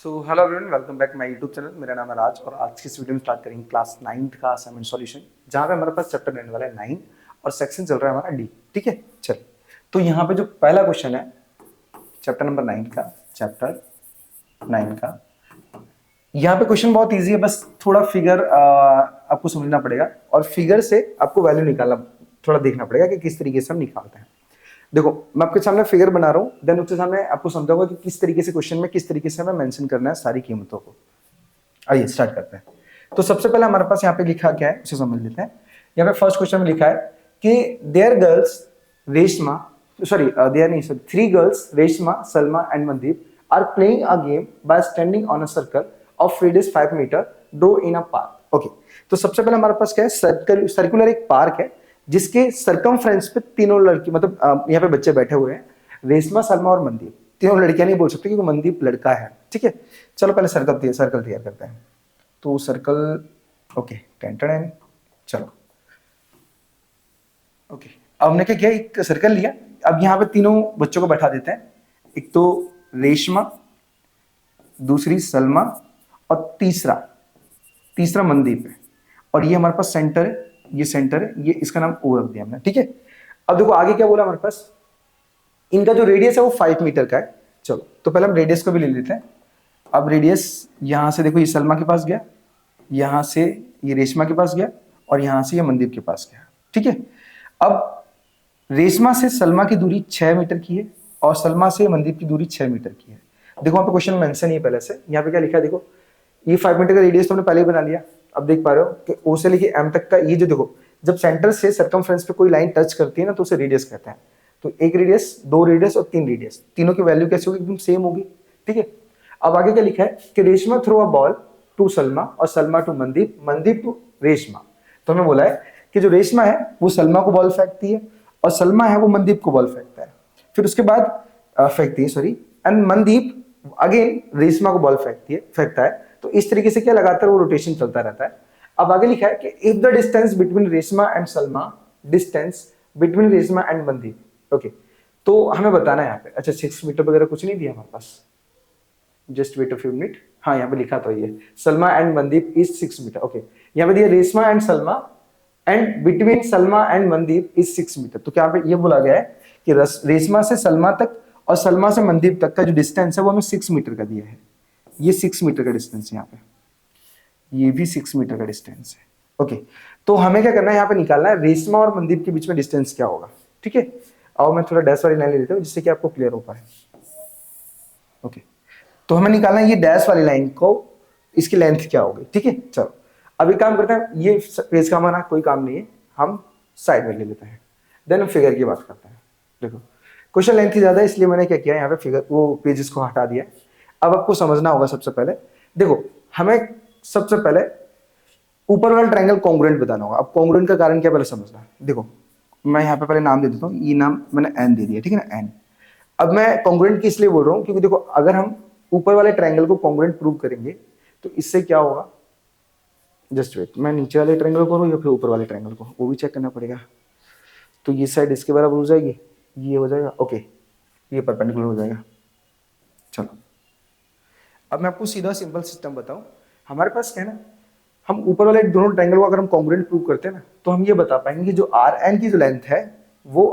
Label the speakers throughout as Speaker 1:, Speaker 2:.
Speaker 1: Hello everyone, welcome back my YouTube channel. मेरा नाम है राज और आज की इस वीडियो में स्टार्ट करेंगे क्लास 9th का असाइनमेंट सॉल्यूशन, जहाँ पे हमारे पास चैप्टर रहने वाला है 9 और सेक्शन चल रहा है हमारा डी। ठीक है, चल। तो यहाँ पे जो पहला क्वेश्चन है चैप्टर नंबर 9 का, चैप्टर 9 का, यहाँ पे क्वेश्चन बहुत ईजी है। बस थोड़ा फिगर आपको समझना पड़ेगा और फिगर से आपको वैल्यू निकालना, थोड़ा देखना पड़ेगा कि किस तरीके से हम निकालते हैं। देखो, मैं आपके सामने फिगर बना रहा हूं, देन उसके सामने आपको समझाऊंगा कि किस तरीके से क्वेश्चन में किस तरीके से हमें मेंशन करना है सारी कीमतों को। आइए स्टार्ट करते हैं। तो सबसे पहले हमारे पास यहाँ पे लिखा क्या है उसे समझ लेते हैं। यहाँ पे फर्स्ट क्वेश्चन में लिखा है कि देयर गर्ल्स रेशमा, देयर नहीं, sorry, 3 girls Reshma, Salma and Mandeep are playing a game by standing on a circle of radius 5 metre डो इन अ पार्क। ओके, तो सबसे पहले हमारे पास क्या है, सर्कुलर एक पार्क है जिसके सरकमफ्रेंस पे तीनों लड़की, मतलब यहाँ पे बच्चे बैठे हुए हैं, रेशमा, सलमा और मनदीप। तीनों लड़कियां नहीं बोल सकते क्योंकि मनदीप लड़का है। ठीक है, चलो पहले सर्कल तैयार करते हैं। तो सर्कल, ओके, टेंटन, चलो ओके। अब हमने क्या किया, एक सर्कल लिया। अब यहाँ पे तीनों बच्चों को बैठा देते हैं। एक तो रेशमा, दूसरी सलमा और तीसरा मनदीप है। और ये हमारे पास सेंटर है, ये सेंटर है, ये इसका नाम ओ रख दिया हमने। ठीक है, अब देखो आगे क्या बोला हमारे पास, इनका जो रेडियस है वो 5 मीटर का है। चलो तो पहले हम रेडियस को भी ले लेते हैं। अब रेडियस यहां से देखो, ये सलमा के पास गया, यहां से ये रेशमा के पास गया और यहां से ये मनदीप के पास गया। ठीक है, अब रेशमा से सलमा की दूरी 6 मीटर की है और सलमा से मनदीप की दूरी 6 मीटर की है। देखो वहां पे क्वेश्चन मेंशन ही है पहले से। यहाँ पे क्या लिखा है, देखो ये 5 मीटर का रेडियस तो हमने पहले ही बना लिया। अब देख पा रहे हो कि ओ से लेके एम तक का ये जो, देखो जब सेंटर से सर्कमफ्रेंस पे कोई लाइन टच करती है ना तो उसे रेडियस कहते हैं। तो एक रेडियस, 2 रेडियस और 3 रेडियस, तीनों की वैल्यू कैसे होगी, एकदम सेम होगी। ठीक है, अब आगे क्या लिखा है कि Reshma throw a ball to Salma और सलमा टू मनदीप, मनदीप टू रेशमा। तो हमें बोला है कि जो रेशमा है वो सलमा को बॉल फेंकती है और सलमा है वो मनदीप को बॉल फेंकता है, फिर उसके बाद फेंकती है, sorry, and Mandeep again Reshma को बॉल फेंकता है। तो इस तरीके से क्या लगातार वो रोटेशन चलता रहता है। अब आगे लिखा है कि if the distance between Reshma and Salma, distance between Reshma and Mandeep. Okay, तो हमें बताना है यहाँ पे, अच्छा 6 मीटर वगैरह कुछ नहीं दिया हमारे पास, just wait a few minute. हाँ, यहाँ पे लिखा तो ये Salma and Mandeep is 6 metre. Okay, यहाँ पे दिया Reshma and Salma and between Salma and Mandeep is 6 metre. तो क्या यहाँ पे ये बोला गया है कि रेशमा से सलमा तक और सलमा से मनदीप तक का जो डिस्टेंस है वो हमें 6 मीटर का दिया है। ये 6 मीटर का डिस्टेंस है, यहाँ पे ये भी 6 मीटर का डिस्टेंस है। ओके, तो हमें क्या करना है, यहाँ पे निकालना है रेशमा और मनदीप के बीच में डिस्टेंस क्या होगा। ठीक है, आओ मैं थोड़ा डैश वाली लाइन ले लेता हूँ जिससे कि आपको क्लियर हो पाए। ओके, तो हमें निकालना है ये डैश वाली लाइन को, इसकी लेंथ क्या होगी। ठीक है, चलो अभी काम करते हैं। ये पेज का हमारा कोई काम नहीं है, हम साइड में ले लेते हैं, देन हम फिगर की बात करते हैं। देखो क्वेश्चन लेंथ ही ज्यादा है इसलिए मैंने क्या किया, यहाँ पे फिगर वो पेजेस को हटा दिया। अब आपको समझना होगा सबसे पहले, देखो हमें सबसे पहले ऊपर वाला ट्रायंगल कॉन्ग्रुएंट बताना होगा। अब कॉन्ग्रुएंट का कारण क्या पहले समझना। देखो मैं यहाँ पे पहले नाम दे देता हूँ, ये नाम मैंने एन दे दिया, ठीक है ना, एन। अब मैं कॉन्ग्रुएंट किस लिए बोल रहा हूँ, क्योंकि देखो अगर हम ऊपर वाले ट्रायंगल को कॉन्ग्रुएंट प्रूव करेंगे तो इससे क्या होगा, जस्ट वेट, मैं नीचे वाले ट्रायंगल को करूँ या फिर ऊपर वाले ट्रायंगल को, वो भी चेक करना पड़ेगा। तो ये साइड इसके बराबर हो जाएगी, ये हो जाएगा, ओके, ये परपेंडिकुलर हो जाएगा। चलो अब मैं आपको सीधा सिंपल सिस्टम बताऊं। हमारे पास क्या है ना, हम ऊपर वाले दोनों ट्रायंगल को अगर हम कॉन्ग्रुएंट प्रूव करते हैं ना तो हम ये बता पाएंगे कि जो आर एन की जो लेंथ है वो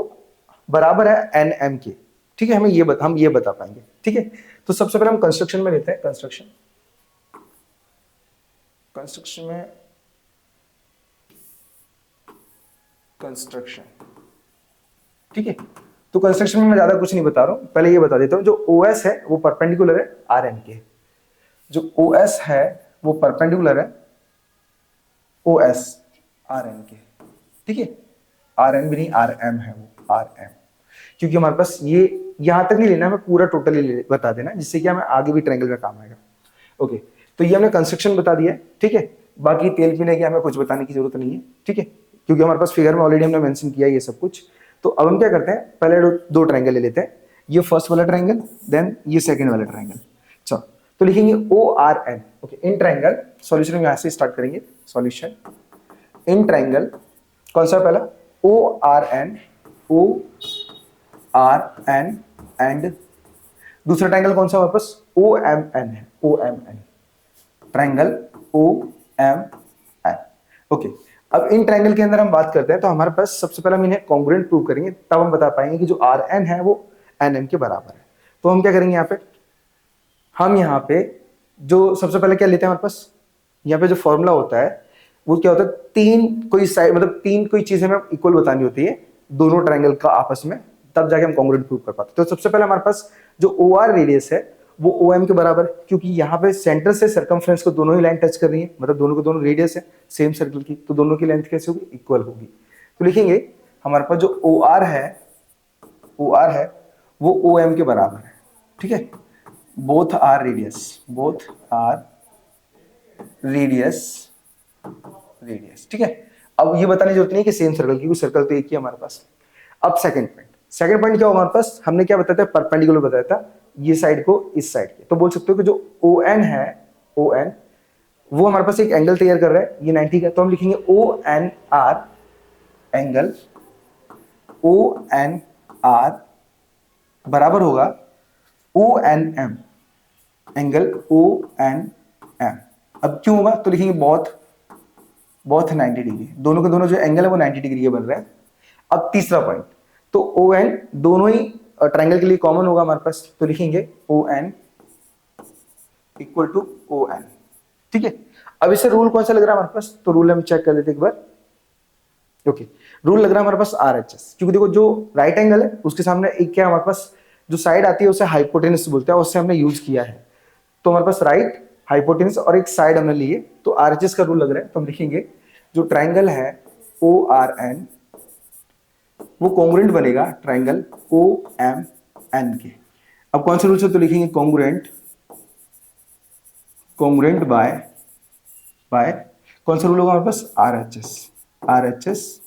Speaker 1: बराबर है एन एम के। ठीक है, हम ये बता पाएंगे। ठीक है, तो सबसे पहले हम कंस्ट्रक्शन में लेते हैं। कंस्ट्रक्शन में ठीक है, तो कंस्ट्रक्शन में मैं ज्यादा कुछ नहीं बता रहा हूं, पहले ये बता देता हूं, जो ओएस है वो परपेंडिकुलर है आर एन के। जो ओएस है वो परपेंडिकुलर है ओएस आर एन के। ठीक है, आर एन भी नहीं, आर एम है वो, आर एम, क्योंकि हमारे पास ये यहां तक नहीं लेना, हमें पूरा टोटली बता देना जिससे कि हमें आगे भी ट्रायंगल का काम आएगा। ओके, तो ये हमने कंस्ट्रक्शन बता दिया। ठीक है, बाकी तेल पीने की हमें कुछ बताने की जरूरत नहीं है। ठीक है, क्योंकि हमारे पास फिगर में ऑलरेडी हमने मेंशन किया ये सब कुछ। तो अब हम क्या करते हैं, पहले दो ट्रायंगल ले लेते हैं, ये फर्स्ट वाला ट्रायंगल, देन ये सेकंड वाला ट्रायंगल। चलो तो लिखेंगे O R N. Okay, in triangle solution यहां से स्टार्ट करेंगे। सॉल्यूशन इन ट्रायंगल, कौन सा पहला, O R N, O R N, and दूसरा ट्रायंगल कौन सा वापस, OMN है, OMN, ट्राइंगल OMN। ओके, अब इन ट्राइंगल के अंदर हम बात करते हैं तो हमारे पास सबसे पहले हम इन्हें कॉन्ग्रुएंट प्रूव करेंगे, तब हम बता पाएंगे कि जो RN है वो NN के बराबर है। तो हम क्या करेंगे यहाँ पे, हम यहाँ पे जो सबसे पहले क्या लेते हैं, हमारे पास यहाँ पे जो फॉर्मूला होता है वो क्या होता है, तीन कोई साइड मतलब तीन कोई चीजें हमें इक्वल बतानी होती है दोनों ट्राइंगल का आपस में, तब जाके हम कॉन्ग्रुएंट प्रूव कर पाते हैं। तो सबसे पहले हमारे पास जो OR रेडियस है वो OM के बराबर है, क्योंकि यहाँ पे सेंटर से सर्कमफ्रेंस को दोनों ही लाइन टच कर रही है, मतलब दोनों को दोनों रेडियस है सेम सर्कल की, तो दोनों की लेंथ कैसे होगी, इक्वल होगी। तो लिखेंगे हमारे पास जो OR है वो OM के बराबर है, ठीक है। बोथ आर रेडियस, ठीक है। अब ये बताने की जरूरत नहीं है कि सेम सर्कल, क्योंकि सर्कल तो एक ही है हमारे पास। अब सेकंड पॉइंट क्या होगा हमारे पास, हमने क्या बताया था, परपेंडिकुलर बताया था ये साइड को इस साइड के, तो बोल सकते हो कि जो ON है, ON वो हमारे पास एक एंगल तैयार कर रहा है, ये 90 का, तो हम लिखेंगे ONR एंगल ONR बराबर होगा ONM एंगल ONM। अब क्यों होगा, तो लिखेंगे बोथ 90 डिग्री, दोनों के दोनों जो एंगल है वो 90 डिग्री के बन रहे हैं। अब तीसरा पॉइंट, तो ON दोनों ही ट्राइंगल के लिए कॉमन होगा हमारे पास, तो लिखेंगे ON इक्वल टू ON, ठीक है। अब इससे रूल कौन सा लग रहा है हमारे पास, तो रूल हम चेक कर लेते एक बार। ओके, रूल लग रहा है हमारे पास RHS, क्योंकि देखो जो राइट एंगल है उसके सामने एक क्या हमारे पास जो साइड आती है उसे हाइपोटेनस बोलते हैं, उससे हमने यूज किया है, तो हमारे पास राइट हाइपोटेनस और एक साइड हमने लिए, तो RHS का रूल लग रहा है, तो हम लिखेंगे जो ट्राइंगल है ORN वो कॉन्ग्रुएंट बनेगा ट्राइंगल OMN के। अब कौन से रूल से, तो लिखेंगे कॉन्ग्रुएंट बाय कौन सा रूल होगा हमारे पास, RHS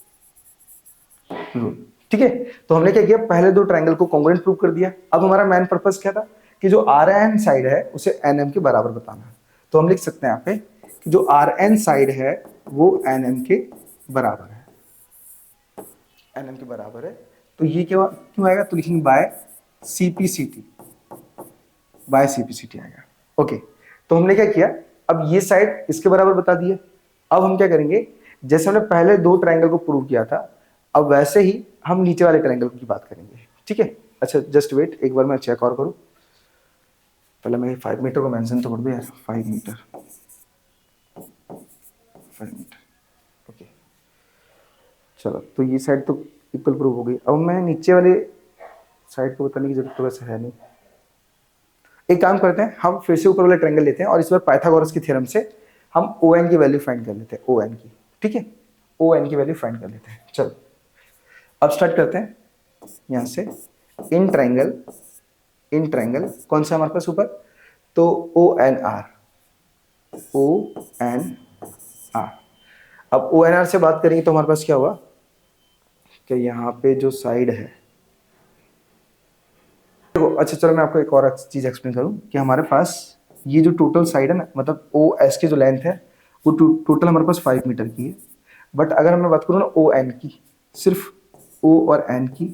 Speaker 1: रूल, ठीक है। तो हमने क्या किया, पहले दो ट्राइंगल को कॉन्ग्रुएंट प्रूव कर दिया। अब हमारा मेन पर्पस क्या था कि जो RN साइड है उसे NM के बराबर बताना है, तो हम लिख सकते हैं यहाँ पे कि जो RN साइड है वो NM के बराबर है, NM के बराबर है। तो ये क्यों आएगा, तो लिखेंगे बाय CPCT आएगा। ओके, तो हमने क्या किया, अब ये साइड इसके बराबर बता दिया। अब हम क्या करेंगे, जैसे हमने पहले दो ट्राइंगल को प्रूव किया था, अब वैसे ही हम नीचे वाले ट्राइंगल की बात करेंगे, ठीक है। अच्छा जस्ट वेट, एक बार मैं चेक और करूं, पहले मैं 5 मीटर को मेंशन तो कर दो यार, 5 मीटर, ओके चलो, तो ये साइड तो इक्वल प्रूव हो गई। अब मैं नीचे वाले साइड को बताने की जरूरत तो वैसे है नहीं, एक काम करते हैं, हम फिर से ऊपर वाला ट्रायंगल लेते हैं और इस बार पाइथागोरस की थ्योरम से हम ON की वैल्यू फाइंड कर लेते हैं, ON की, ठीक है, ON की वैल्यू फाइंड कर लेते हैं। चलो अब स्टार्ट करते हैं यहां से, इन ट्रायंगल कौन सा हमारे पास ऊपर, तो ONR। अब ONR से बात करेंगे तो हमारे पास क्या हुआ कि यहाँ पे जो साइड है, अच्छा चलो मैं आपको एक और चीज एक्सप्लेन करूं कि हमारे पास ये जो टोटल साइड है ना, मतलब OS की जो लेंथ है वो टोटल हमारे पास 5 मीटर की है, बट अगर मैं बात करूँ ना ON की, सिर्फ O और N की,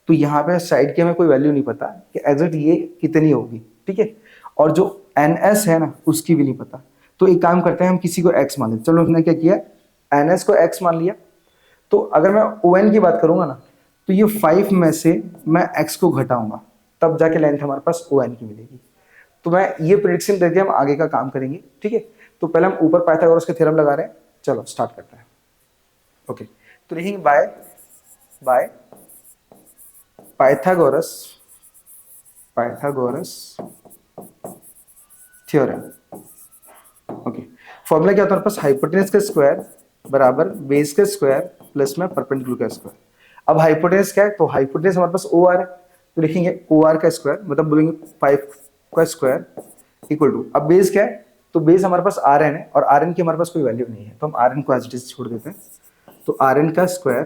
Speaker 1: तो यहाँ पे साइड की हमें कोई वैल्यू नहीं पता कि एग्जैक्ट ये कितनी होगी, ठीक है, और जो NS है ना उसकी भी नहीं पता। तो एक काम करते हैं, हम किसी को X मान लेते, चलो हमने क्या किया, NS को X मान लिया, तो अगर मैं ON की बात करूंगा ना, तो ये 5 में से मैं X को घटाऊंगा, तब जाके लेंथ हमारे पास ON की मिलेगी। तो मैं ये प्रेडिक्शन करके हम आगे का काम करेंगे, ठीक है। तो पहले हम ऊपर पाइथागोरस के थ्योरम लगा रहे हैं, चलो स्टार्ट करते हैं। ओके, तो लिखेंगे by Pythagoras theorem. Okay, formula क्या होता है, पास हाइपोटेनस का स्क्वायर बराबर बेस का स्क्वायर प्लस में परपेंडिकुलर का स्क्वायर। अब हाइपोटेनस क्या है, तो हाइपोटेनस हमारे पास OR है, तो लिखेंगे OR का स्क्वायर, मतलब बोलेंगे 5 का स्क्वायर इक्वल टू, अब बेस क्या है, तो बेस हमारे पास RN है और RN की हमारे पास कोई वैल्यू नहीं है, तो हम RN को एज इट इज छोड़ देते हैं, तो RN का स्क्वायर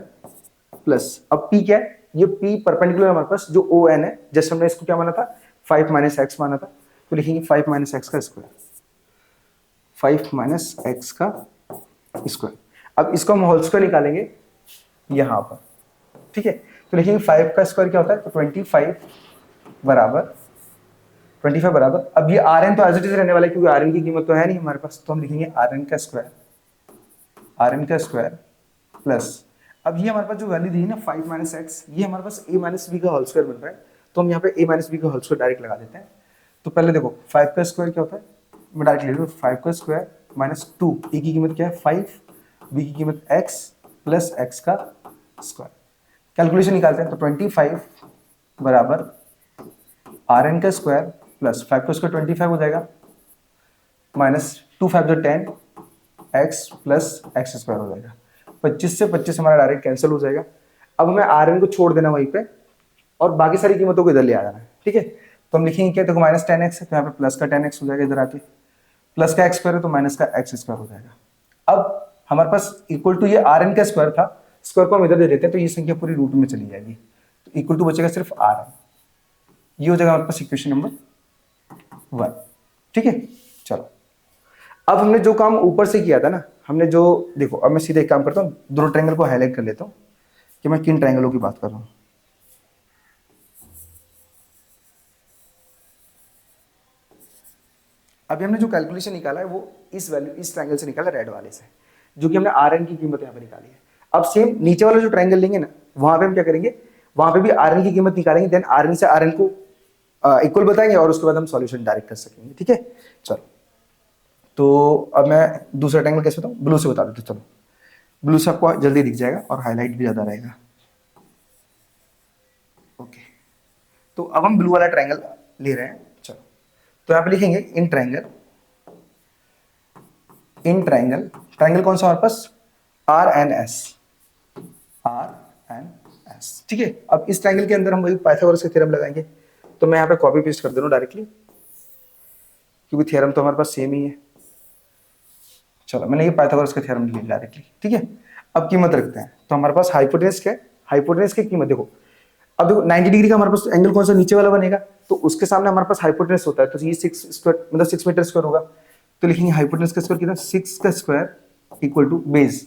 Speaker 1: प्लस, अब P क्या है, ये P परपेंडिकुलर हमारे पास जो ON है, जैसे हमने इसको क्या माना था 5 माइनस एक्स माना था, तो लिखेंगे 5 माइनस एक्स का स्क्वायर, 5 माइनस एक्स का स्क्वायर। अब इसको हम होल स्क्वायर निकालेंगे यहां पर, ठीक है, तो लिखेंगे 5 का स्क्वायर क्या होता है, तो 25 बराबर 25 बराबर, अब ये आर एन तो एज इट इज रहने वाला है क्योंकि आर एन की कीमत तो है नहीं हमारे पास, तो हम लिखेंगे आर एन का स्क्वायर, आर एन का स्क्वायर प्लस, अब ये हमारे पास जो वैल्यू दी है ना 5 माइनस एक्स, ये हमारे पास a माइनस बी का होल स्क्वायर बन रहा है, तो हम यहाँ पे a माइनस बी का होल स्क्वायर डायरेक्ट लगा देते हैं। तो पहले देखो 5 का स्क्वायर क्या होता है, मैं डायरेक्ट लिख रहा हूँ 5 का स्क्वायर माइनस 2, a की कीमत क्या है 5, b की कीमत x प्लस x का स्क्वायर। कैलकुलेशन निकालते हैं तो 25 बराबर आर एन का स्क्वायर प्लस 5 का स्क्वायर 25 हो जाएगा माइनस 2 5 जो 10 x प्लस x स्क्वायर हो जाएगा। 25 से 25 हमारा डायरेक्ट कैंसिल हो जाएगा। अब हमें आर एन को छोड़ देना वहीं पे और बाकी सारी कीमतों को इधर ले आ जाना है, ठीक है। तो हम लिखेंगे क्या, देखो माइनस 10x है तो यहाँ पे प्लस का 10x हो जाएगा, इधर आके प्लस का x स्क्वायर है तो माइनस का x स्क्वायर हो जाएगा। अब हमारे पास इक्वल टू ये आर एन का स्क्वायर था, स्क्वायर को हम इधर दे देते हैं तो ये संख्या पूरी रूट में चली जाएगी, तो इक्वल टू बचेगा सिर्फ आर एन, ये हो जाएगा हमारे पास इक्वेशन नंबर 1, ठीक है। चलो अब हमने जो काम ऊपर से किया था ना, हमने जो, देखो अब मैं सीधे एक काम करता हूँ, दोनों ट्रायंगल को हाईलाइट कर लेता हूँ कि मैं किन ट्रायंगलों की बात कर रहा हूँ। अभी हमने जो कैलकुलेशन निकाला है वो इस वैल्यू, इस ट्रायंगल से निकाला, रेड वाले से, जो कि हमने आर एन की कीमत यहाँ पे निकाली है। अब सेम नीचे वाला जो ट्रायंगल लेंगे ना, वहां पे हम क्या करेंगे, वहां पे भी आर एन की कीमत निकालेंगे, देन आर एन से आर एन को इक्वल बताएंगे और उसके बाद हम सॉल्यूशन डायरेक्ट कर सकेंगे, ठीक है। चलो तो अब मैं दूसरा ट्रायंगल कैसे बताऊँ, ब्लू से बता देता हूँ। चलो ब्लू से आपको जल्दी दिख जाएगा और हाईलाइट भी ज्यादा रहेगा। ओके, तो अब हम ब्लू वाला ट्रायंगल ले रहे हैं। चलो तो यहाँ पे लिखेंगे in triangle, in triangle, triangle कौन सा हमारे पास, R N S, R N S, ठीक है। अब इस ट्रायंगल के अंदर हम वही पाइथागोरस का थ्योरम लगाएंगे, तो मैं यहाँ पे कॉपी पेस्ट कर दे रहा हूँ डायरेक्टली, क्योंकि थ्योरम तो हमारे पास सेम ही है। चलो मैंने ये पाइथागोरस का थ्योरम ले लिया डायरेक्टली, ठीक है। अब कीमत रखते हैं, तो हमारे पास हाइपोटेनस क्या है, हाइपोटेनस की कीमत देखो, अब देखो 90 डिग्री का हमारे पास एंगल कौन सा नीचे वाला बनेगा, तो उसके सामने हमारे पास हाइपोटेनस होता है, तो ये 6 स्क्वायर मतलब 6 मीटर स्क्वायर होगा, तो लिखेंगे हाइपोटेनस का स्क्वायर कितना, 6 का स्क्वायर इक्वल टू बेस।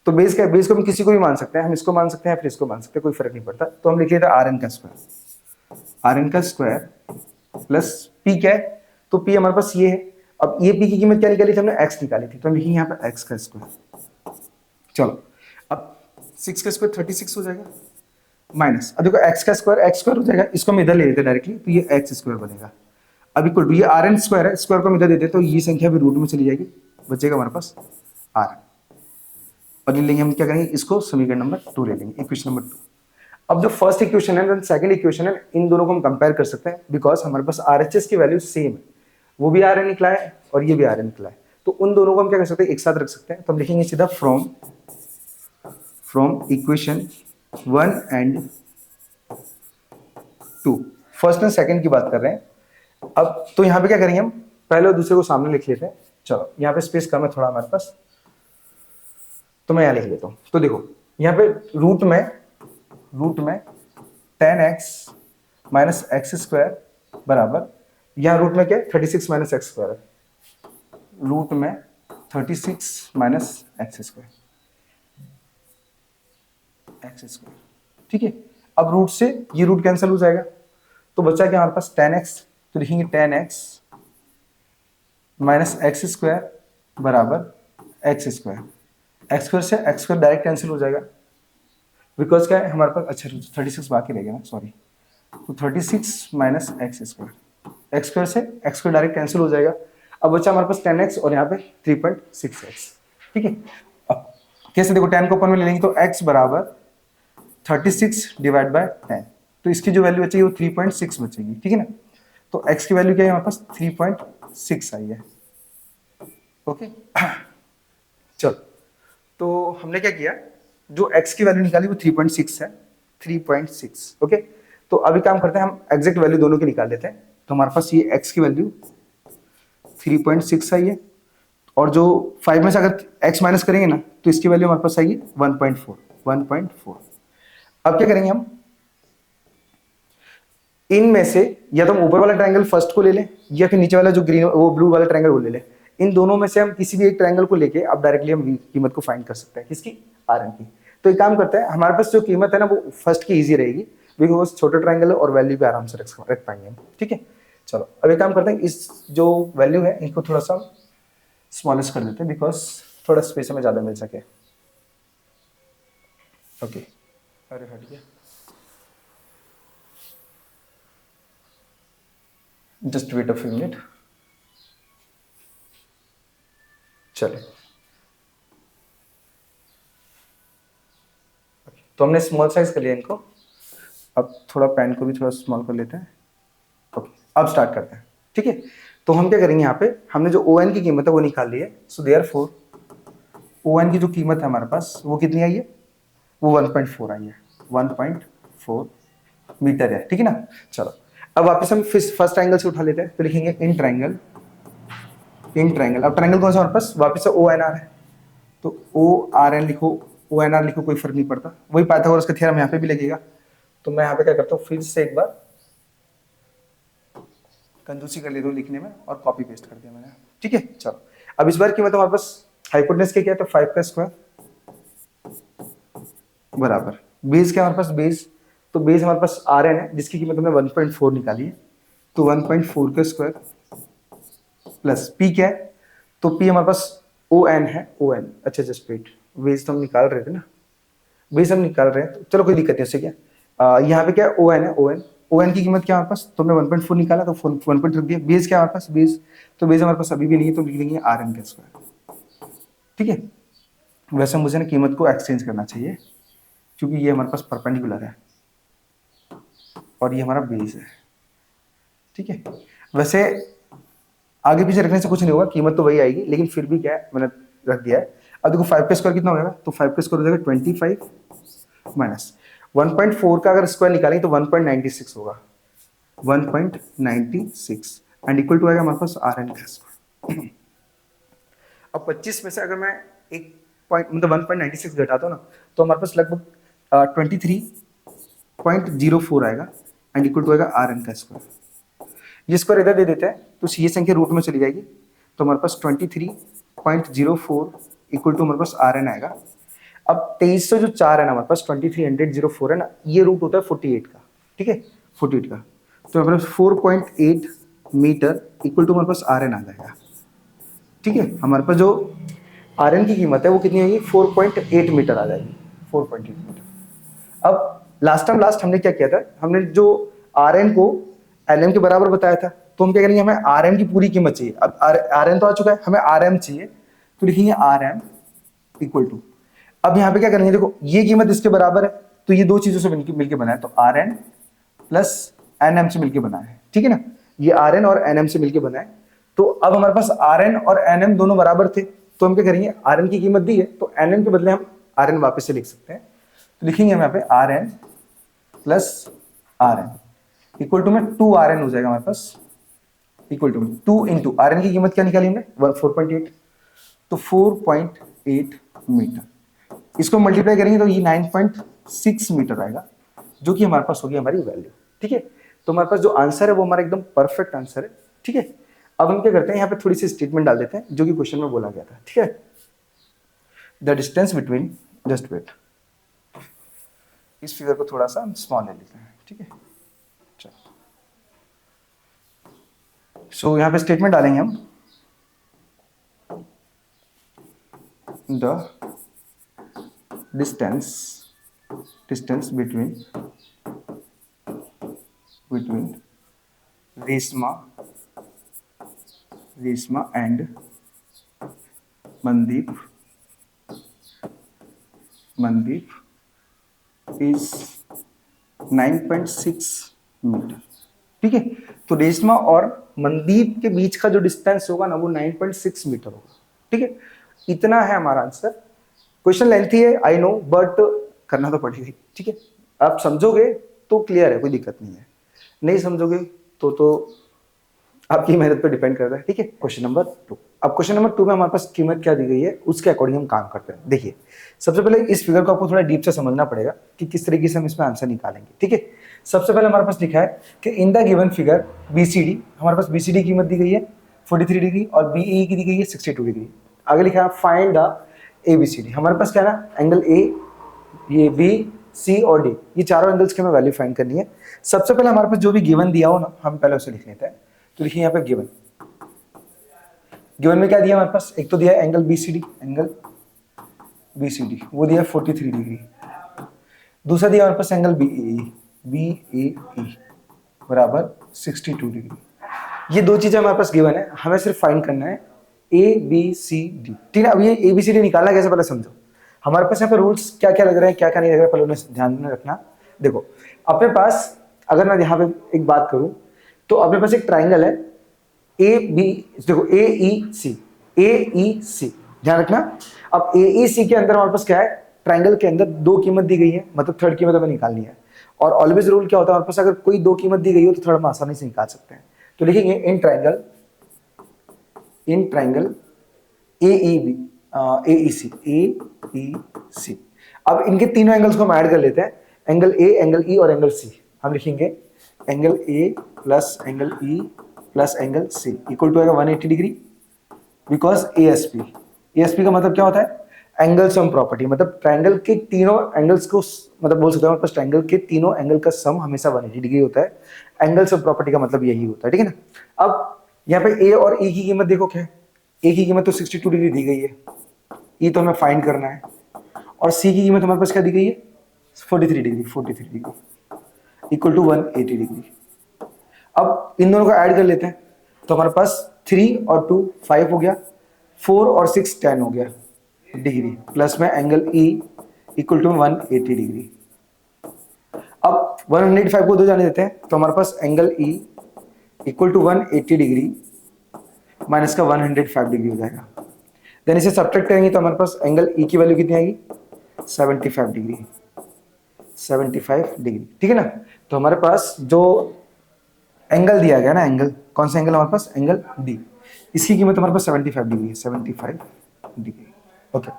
Speaker 1: तो बेस क्या है, बेस को हम किसी को भी मान सकते हैं, हम इसको मान सकते हैं फिर इसको मान सकते हैं, कोई फर्क नहीं पड़ता। तो हम लिख लेते हैं आर एन का स्क्वायर, आर एन का स्क्वायर प्लस पी क्या है, तो पी हमारे पास ये है। अब ये पी की कीमत क्या निकाली थी हमने, एक्स निकाली थी, तो हम लिखेंगे यहाँ पे एक्स का स्क्वायर। चलो अब 6 का स्क्वायर 36 हो जाएगा माइनस, अब देखो एक्स का स्क्वायर एक्स स्क्वायर हो जाएगा, इसको हम इधर ले लेते हैं डायरेक्टली, तो ये एक्स स्क्वायर बनेगा। अब इक्वल टू ये आर एन स्क्वायर है, स्क्वायर को हम इधर देते हैं तो ये संख्या भी रूट में चली जाएगी, बचेगा हमारे पास आर। और ये लेंगे हम क्या करेंगे, इसको समीकरण नंबर 2 ले लेंगे, इक्वेशन नंबर 2। अब जो फर्स्ट इक्वेशन है देन सेकंड इक्वेशन है, इन दोनों को हम कंपेयर कर सकते हैं, बिकॉज हमारे पास आरएचएस की वैल्यू सेम है, वो भी आर एन निकला है और ये भी आर एन निकला है, तो उन दोनों को हम क्या कर सकते हैं, एक साथ रख सकते हैं। तो हम लिखेंगे सीधा from equation 1 and 2, first and second की बात कर रहे हैं। अब तो यहाँ पे क्या करेंगे, हम पहले और दूसरे को सामने लिख लेते हैं। चलो यहाँ पे स्पेस कम है थोड़ा हमारे पास, तो मैं यहाँ लिख लेता हूँ। तो देखो यहाँ पे रूट में 10x माइनस एक्स स्क्वायर बराबर, यहाँ रूट में क्या है 36 माइनस एक्स स्क्वायर है, रूट में 36 माइनस एक्स स्क्वायर, ठीक है। अब रूट से ये रूट कैंसिल हो जाएगा, तो बचा क्या हमारे पास 10x, तो लिखेंगे 10x माइनस एक्स स्क्वायर बराबर एक्स स्क्वायर, एक्स स्क्वायर से एक्स स्क्वायर डायरेक्ट कैंसिल हो जाएगा, बिकॉज क्या है हमारे पास, अच्छा 36 बाकी रह गया ना, सॉरी, तो 36 minus x square, x square से एक्स स्क्वायर डायरेक्ट कैंसिल हो जाएगा। अब बचा हमारे पास 10x और यहाँ पे 3.6x, ठीक है। अब कैसे, देखो 10 को ऊपर में ले लेंगे तो x बराबर 36 डिवाइड बाय 10, तो इसकी जो वैल्यू बचेगी वो 3.6 बचेगी, ठीक है ना। तो x की वैल्यू क्या है हमारे पास 3.6 आई है, ओके। चलो तो हमने क्या किया, जो x की वैल्यू निकाली वो 3.6 है, 3.6, ओके। तो अभी काम करते हैं, हम एग्जैक्ट वैल्यू दोनों की निकाल लेते हैं। तो हमारे पास ये x की वैल्यू 3.6 आई है, और जो 5 में से अगर x माइनस करेंगे ना तो इसकी वैल्यू हमारे पास आएगी 1.4। अब क्या करेंगे हम, इनमें से या तो हम ऊपर वाला ट्रायंगल फर्स्ट को ले लें या फिर नीचे वाला जो ग्रीन वो ब्लू वाला ट्रायंगल वो ले लें। इन दोनों में से हम किसी भी एक ट्रायंगल को लेके अब डायरेक्टली हम कीमत को फाइंड कर सकते हैं, किसकी, आर एन की। तो एक काम करते हैं, हमारे पास जो कीमत है ना वो फर्स्ट की इजी रहेगी, बिकॉज छोटा ट्रायंगल है और वैल्यू भी आराम से रख पाएंगे हम, ठीक है। चलो अब एक काम करते हैं, इस जो वैल्यू है इनको थोड़ा सा स्मॉलेस्ट कर देते हैं बिकॉज थोड़ा स्पेस हमें ज़्यादा मिल सके। ओके अरे हट गया, just wait a few minute. चलिए तो हमने स्मॉल साइज कर लिया इनको, अब थोड़ा पेन को भी थोड़ा स्मॉल कर लेते हैं। ओके अब स्टार्ट करते हैं, ठीक है। तो हम क्या करेंगे, यहाँ पे हमने जो ओ एन की कीमत है वो निकाल ली है। सो देयरफॉर ओ एन की जो कीमत है हमारे पास वो कितनी आई है, वो 1.4 आई है, 1.4 मीटर है, ठीक है ना। चलो अब वापस हम फर्स्ट ट्रायंगल से उठा लेते हैं, तो लिखेंगे इन ट्रायंगल, इन ट्रायंगल। अब ट्रायंगल कौन सा हमारे पास, वापस से ओ एन आर है, तो ओ आर एन लिखो, ओ एन आर लिखो, कोई फर्क नहीं पड़ता, वही पाइथागोरस का थ्योरम यहाँ पे भी लगेगा। तो मैं यहाँ पे क्या करता हूँ, फिर से एक बार कंजूसी कर लेता हूँ लिखने में और कॉपी पेस्ट कर दिया मैंने, ठीक है। चलो अब इस बार की मतलब हमारे पास हाइपोटेनस क्या है, तो 5 का स्क्वायर बराबर बेस क्या हमारे पास, बेस तो बेस हमारे पास आर एन है जिसकी कीमत हमने 1.4 निकाली है, तो 1.4 का स्क्वायर प्लस पी क्या है, तो पी हमारे पास ओ एन है, ओ एन, अच्छा जस्ट वेट, बेस तो हम निकाल रहे थे ना, बेस हम निकाल रहे हैं, तो चलो कोई दिक्कत नहीं उससे क्या, यहाँ पे क्या है ओ एन है, ओ एन, ओ एन की कीमत क्या हमारे पास, तुमने 1.4 निकाला तो 1 रख दिया, बेस क्या हमारे पास, बेस तो बेस हमारे पास अभी भी नहीं है, तो लिख लेंगे आर एन का स्क्वायर, ठीक है। वैसे मुझे ना कीमत को एक्सचेंज करना चाहिए क्योंकि ये हमारे पास परपेंडिकुलर है और ये हमारा बेस है, ठीक है। वैसे आगे पीछे रखने से कुछ नहीं होगा, कीमत तो वही आएगी, लेकिन फिर भी क्या है मैंने रख दिया है। अब देखो 5 का स्क्वायर कितना हो जाएगा, तो 5 का स्क्वायर हो जाएगा 25 माइनस 1.4 का अगर स्क्वायर निकालेंगे तो 1.96 होगा, 1.96 एंड इक्वल टू आएगा हमारे पास आर एन का स्क्वायर। अब 25 में से अगर मैं एक पॉइंट मतलब 1.96 घटाता हूँ ना, तो हमारे पास लगभग 23.04 आएगा एंड इक्वल टू आएगा आर एन का स्क्वायर। ये स्क्वायर इधर दे देते हैं तो ये संख्या रूट में चली जाएगी, तो हमारे पास 23.04 इक्वल टू हमारे पास आर एन आएगा। अब 23 से जो 4 है ना हमारे पास 2304 है ना, ये रूट होता है 48 का, ठीक है 48 का, तो हमारे पास 4.8 मीटर इक्वल टू हमारे पास आर एन आ जाएगा, ठीक है। हमारे पास जो आर एन की कीमत है वो कितनी आएगी, 4.8 मीटर आ जाएगी, 4.8 मीटर। अब लास्ट हमने क्या किया था, हमने जो आर एन को एल एम के बराबर बताया था, तो हम क्या करेंगे, हमें आर एम की पूरी कीमत चाहिए। अब आर एन तो आ चुका है, हमें आर एम चाहिए, तो लिखेंगे आर एम इक्वल टू, अब यहाँ पे क्या करेंगे, देखो ये कीमत इसके बराबर है, तो ये दो चीजों से मिलकर बना है, तो R N plus N M से मिलकर बना है, ठीक है ना, ये आर एन और एन एम से मिलकर बना है। तो अब हमारे पास आर एन और एन एम दोनों बराबर थे, तो हम क्या करेंगे, आर एन की कीमत दी है तो एन एम के बदले हम आर एन वापस से लिख सकते हैं, तो लिखेंगे हम यहाँ पे R N plus R N equal to में 2 आर एन हो जाएगा हमारे पास, equal to 2 into R N की कीमत क्या निकाली हमने 4.8, तो 4.8 मीटर, इसको मल्टीप्लाई करेंगे तो ये 9.6 मीटर आएगा, जो कि हमारे पास होगी हमारी वैल्यू, ठीक है। तो हमारे पास जो आंसर है वो हमारा एकदम परफेक्ट आंसर है, ठीक है। अब हम क्या करते हैं, यहाँ पे थोड़ी सी स्टेटमेंट डाल देते हैं जो कि क्वेश्चन में बोला गया था, ठीक है। The distance between, just wait, इस फिगर को थोड़ा सा हम स्मॉल ले लेते हैं, ठीक है। चलो सो यहाँ पे स्टेटमेंट डालेंगे हम, the distance between Reshma and Mandeep is 9.6 metre, ठीक है। तो रेशमा और मनदीप के बीच का जो डिस्टेंस होगा ना वो 9.6 मीटर होगा, ठीक है। इतना है हमारा आंसर। क्वेश्चन लेंथी है आई नो, बट करना तो पड़ेगा, ठीक है। आप समझोगे तो क्लियर है, कोई दिक्कत नहीं है, नहीं समझोगे तो आपकी मेहनत पर डिपेंड करता है, ठीक है। क्वेश्चन नंबर 2, अब क्वेश्चन नंबर 2 में हमारे पास कीमत क्या दी गई है उसके अकॉर्डिंग हम काम करते हैं। देखिए सबसे पहले इस फिगर को आपको थोड़ा डीप से समझना पड़ेगा कि किस तरीके से हम इसमें आंसर निकालेंगे, ठीक है। सबसे पहले हमारे पास लिखा है कि in the given figure BCD, हमारे पास BCD कीमत दी गई है 43 डिग्री और BE की दी गई है 62 डिग्री। आगे लिखा है फाइंड द ABCD, हमारे पास क्या है ना, एंगल A, ये B, C और D, ये चारों एंगल्स की हमें वैल्यू फाइंड करनी है। सबसे पहले हमारे पास जो भी गिवन दिया हो ना, हम पहले उसे लिख लेते हैं। तो लिखिए यहाँ पे गिवन। गिवन में क्या दिया हमारे पास, एक तो दिया है एंगल BCD, एंगल BCD वो दिया 43 डिग्री। दूसरा दिया हमारे पास एंगल BAE बराबर 62 डिग्री। ये दो चीजें हमारे पास गिवन है, हमें सिर्फ फाइंड करना है ABCD। ठीक है, अब ये ABCD निकालना कैसे पहले समझो। हमारे पास यहाँ पे रूल्स क्या क्या लग रहे हैं, क्या क्या नहीं लग रहा है, पहले उन्हें ध्यान में रखना। देखो अपने पास, अगर मैं यहाँ पे एक बात करूं तो अपने पास एक ट्राइंगल है AB, देखो AEC ध्यान रखना। अब AEC के अंदर हमारे पास क्या है, ट्राइंगल के अंदर दो कीमत दी गई है, मतलब थर्ड कीमत हमें निकालनी है। और ऑलवेज रूल क्या होता है हमारे पास, अगर कोई दो कीमत दी गई हो तो थर्ड हम आसानी से निकाल सकते हैं। तो लिखेंगे इन ट्राइंगल AEC। अब इनके तीनों एंगल्स को हम ऐड कर लेते हैं, एंगल A, एंगल E और एंगल C। हम लिखेंगे angle A plus angle E plus angle C equal to आएगा 180 डिग्री, बिकॉज ASP का मतलब क्या होता है, एंगल सम प्रॉपर्टी। मतलब ट्राइंगल के तीनों एंगल्स को, मतलब बोल सकते हैं हमारे पास ट्राइंगल के तीनों एंगल का सम हमेशा 180 डिग्री होता है। एंगल सम प्रॉपर्टी का मतलब यही होता है, ठीक है ना। अब यहाँ पे A और E की कीमत देखो क्या है, A की कीमत तो 62 डिग्री दी गई है, E तो हमें फाइंड करना है, और C की कीमत हमारे पास क्या दी गई है 43 डिग्री इक्वल टू 180 डिग्री। अब इन दोनों को ऐड कर लेते हैं, तो हमारे पास 3 और 2 5 हो गया, 4 और 6 10 हो गया डिग्री, प्लस में angle E equal to 180 degree. अब 105 को दो जाने देते हैं, तो हमारे पास angle E equal to 180 degree minus का 105 डिग्री हो जाएगा। देन इसे सब्ट्रैक्ट करेंगे तो हमारे पास एंगल E की वैल्यू कितनी आएगी 75 डिग्री, ठीक है ना। तो हमारे पास जो एंगल दिया गया ना, एंगल कौन सा एंगल हमारे पास, एंगल D, इसकी कीमत हमारे पास 75 डिग्री है, 75 डिग्री। ओके,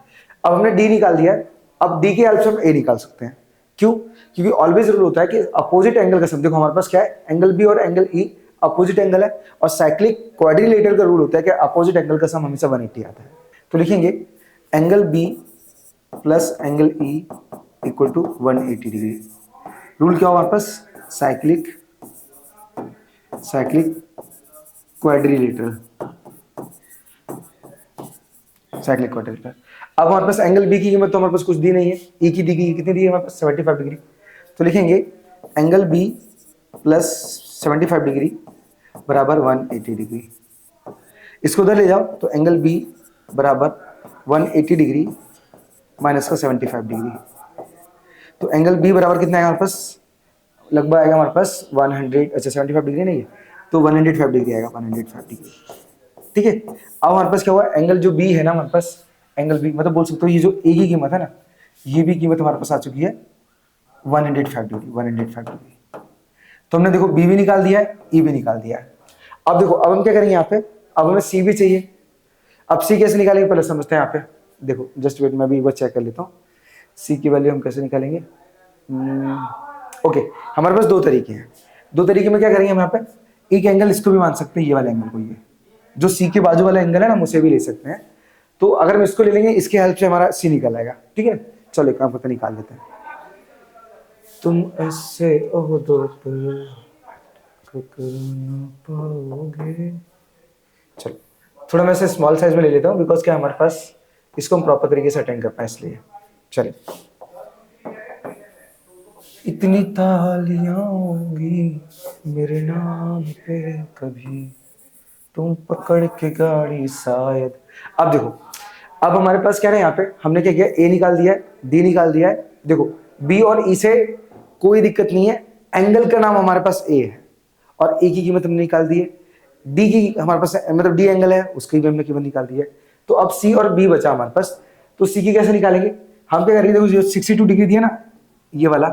Speaker 1: अब हमने D निकाल दिया है, अब D के हेल्प से हम A निकाल सकते हैं। क्यों, क्योंकि ऑलवेज रूल होता है कि अपोजिट एंगल का सम। देखो हमारे पास क्या है, एंगल B और एंगल E अपोजिट एंगल है, और साइक्लिक क्वाड्रिलेटरल का रूल होता है कि अपोजिट एंगल का सम हमेशा 180 आता है। तो लिखेंगे angle B plus angle E equal to 180 degree. Rule क्या होगा हमारे पास, साइक्लिक क्वाड्रिलेटरल। अब हमारे पास एंगल B की कीमत तो हमारे पास कुछ दी नहीं है, E की दी गई, कितनी दी है हमारे पास 75 डिग्री। तो लिखेंगे एंगल B प्लस 75 डिग्री बराबर 180 डिग्री। इसको उधर ले जाओ तो एंगल B बराबर 180 डिग्री माइनस का 75 डिग्री। तो एंगल B बराबर कितना आएगा हमारे पास, लगभग आएगा हमारे पास 100, अच्छा 75 डिग्री नहीं है तो 105 डिग्री आएगा, 105 डिग्री, ठीक है। अब हमारे पास क्या हुआ, एंगल जो B है ना हमारे पास, एंगल B मतलब बोल सकते हो ये जो A की कीमत है ना, ये भी कीमत हमारे पास आ चुकी है 105 डिग्री। तो हमने देखो B भी निकाल दिया है, E भी निकाल दिया है। अब देखो अब हम क्या करेंगे यहाँ पे, अब हमें C भी चाहिए। अब C कैसे निकालेंगे पहले समझते हैं। यहाँ पे देखो जस्ट वेट, मैं भी एक बार चेक कर लेता हूँ C की वैल्यू हम कैसे निकालेंगे। ओके, हमारे पास दो तरीके हैं। दो तरीके में क्या करेंगे हम यहाँ पे, एक एंगल इसको भी मान सकते हैं, ये वाला एंगल को, ये जो C के बाजू वाला एंगल है ना, हम उसे भी ले सकते हैं। तो अगर हम इसको ले लेंगे, इसके हेल्प से हमारा C निकल आएगा, ठीक है। चलो एक काम करते निकाल लेते हैं। तुम ऐसे ओहदों पर कर न पाओगे। चलो थोड़ा मैं इसे स्मॉल साइज में ले लेता हूँ, बिकॉज क्या हमारे पास इसको हम प्रॉपर तरीके से अटेंड कर पाए, इसलिए। चलिए, इतनी तालियां होंगी मेरे नाम पे कभी, तुम पकड़ के गाड़ी शायद। अब देखो, अब हमारे पास क्या है यहाँ पे, हमने क्या किया, A निकाल दिया है, D निकाल दिया है। देखो B और E से कोई दिक्कत नहीं है, एंगल का नाम हमारे पास A है, और A की कीमत हमने निकाल दी है। D की हमारे पास मतलब D एंगल है, उसकी भी हमने कीमत निकाल दी है। तो अब C और B बचा हमारे पास, तो C की कैसे निकालेंगे, हम क्या करेंगे, देखो जो 62 डिग्री दिया ना ये वाला,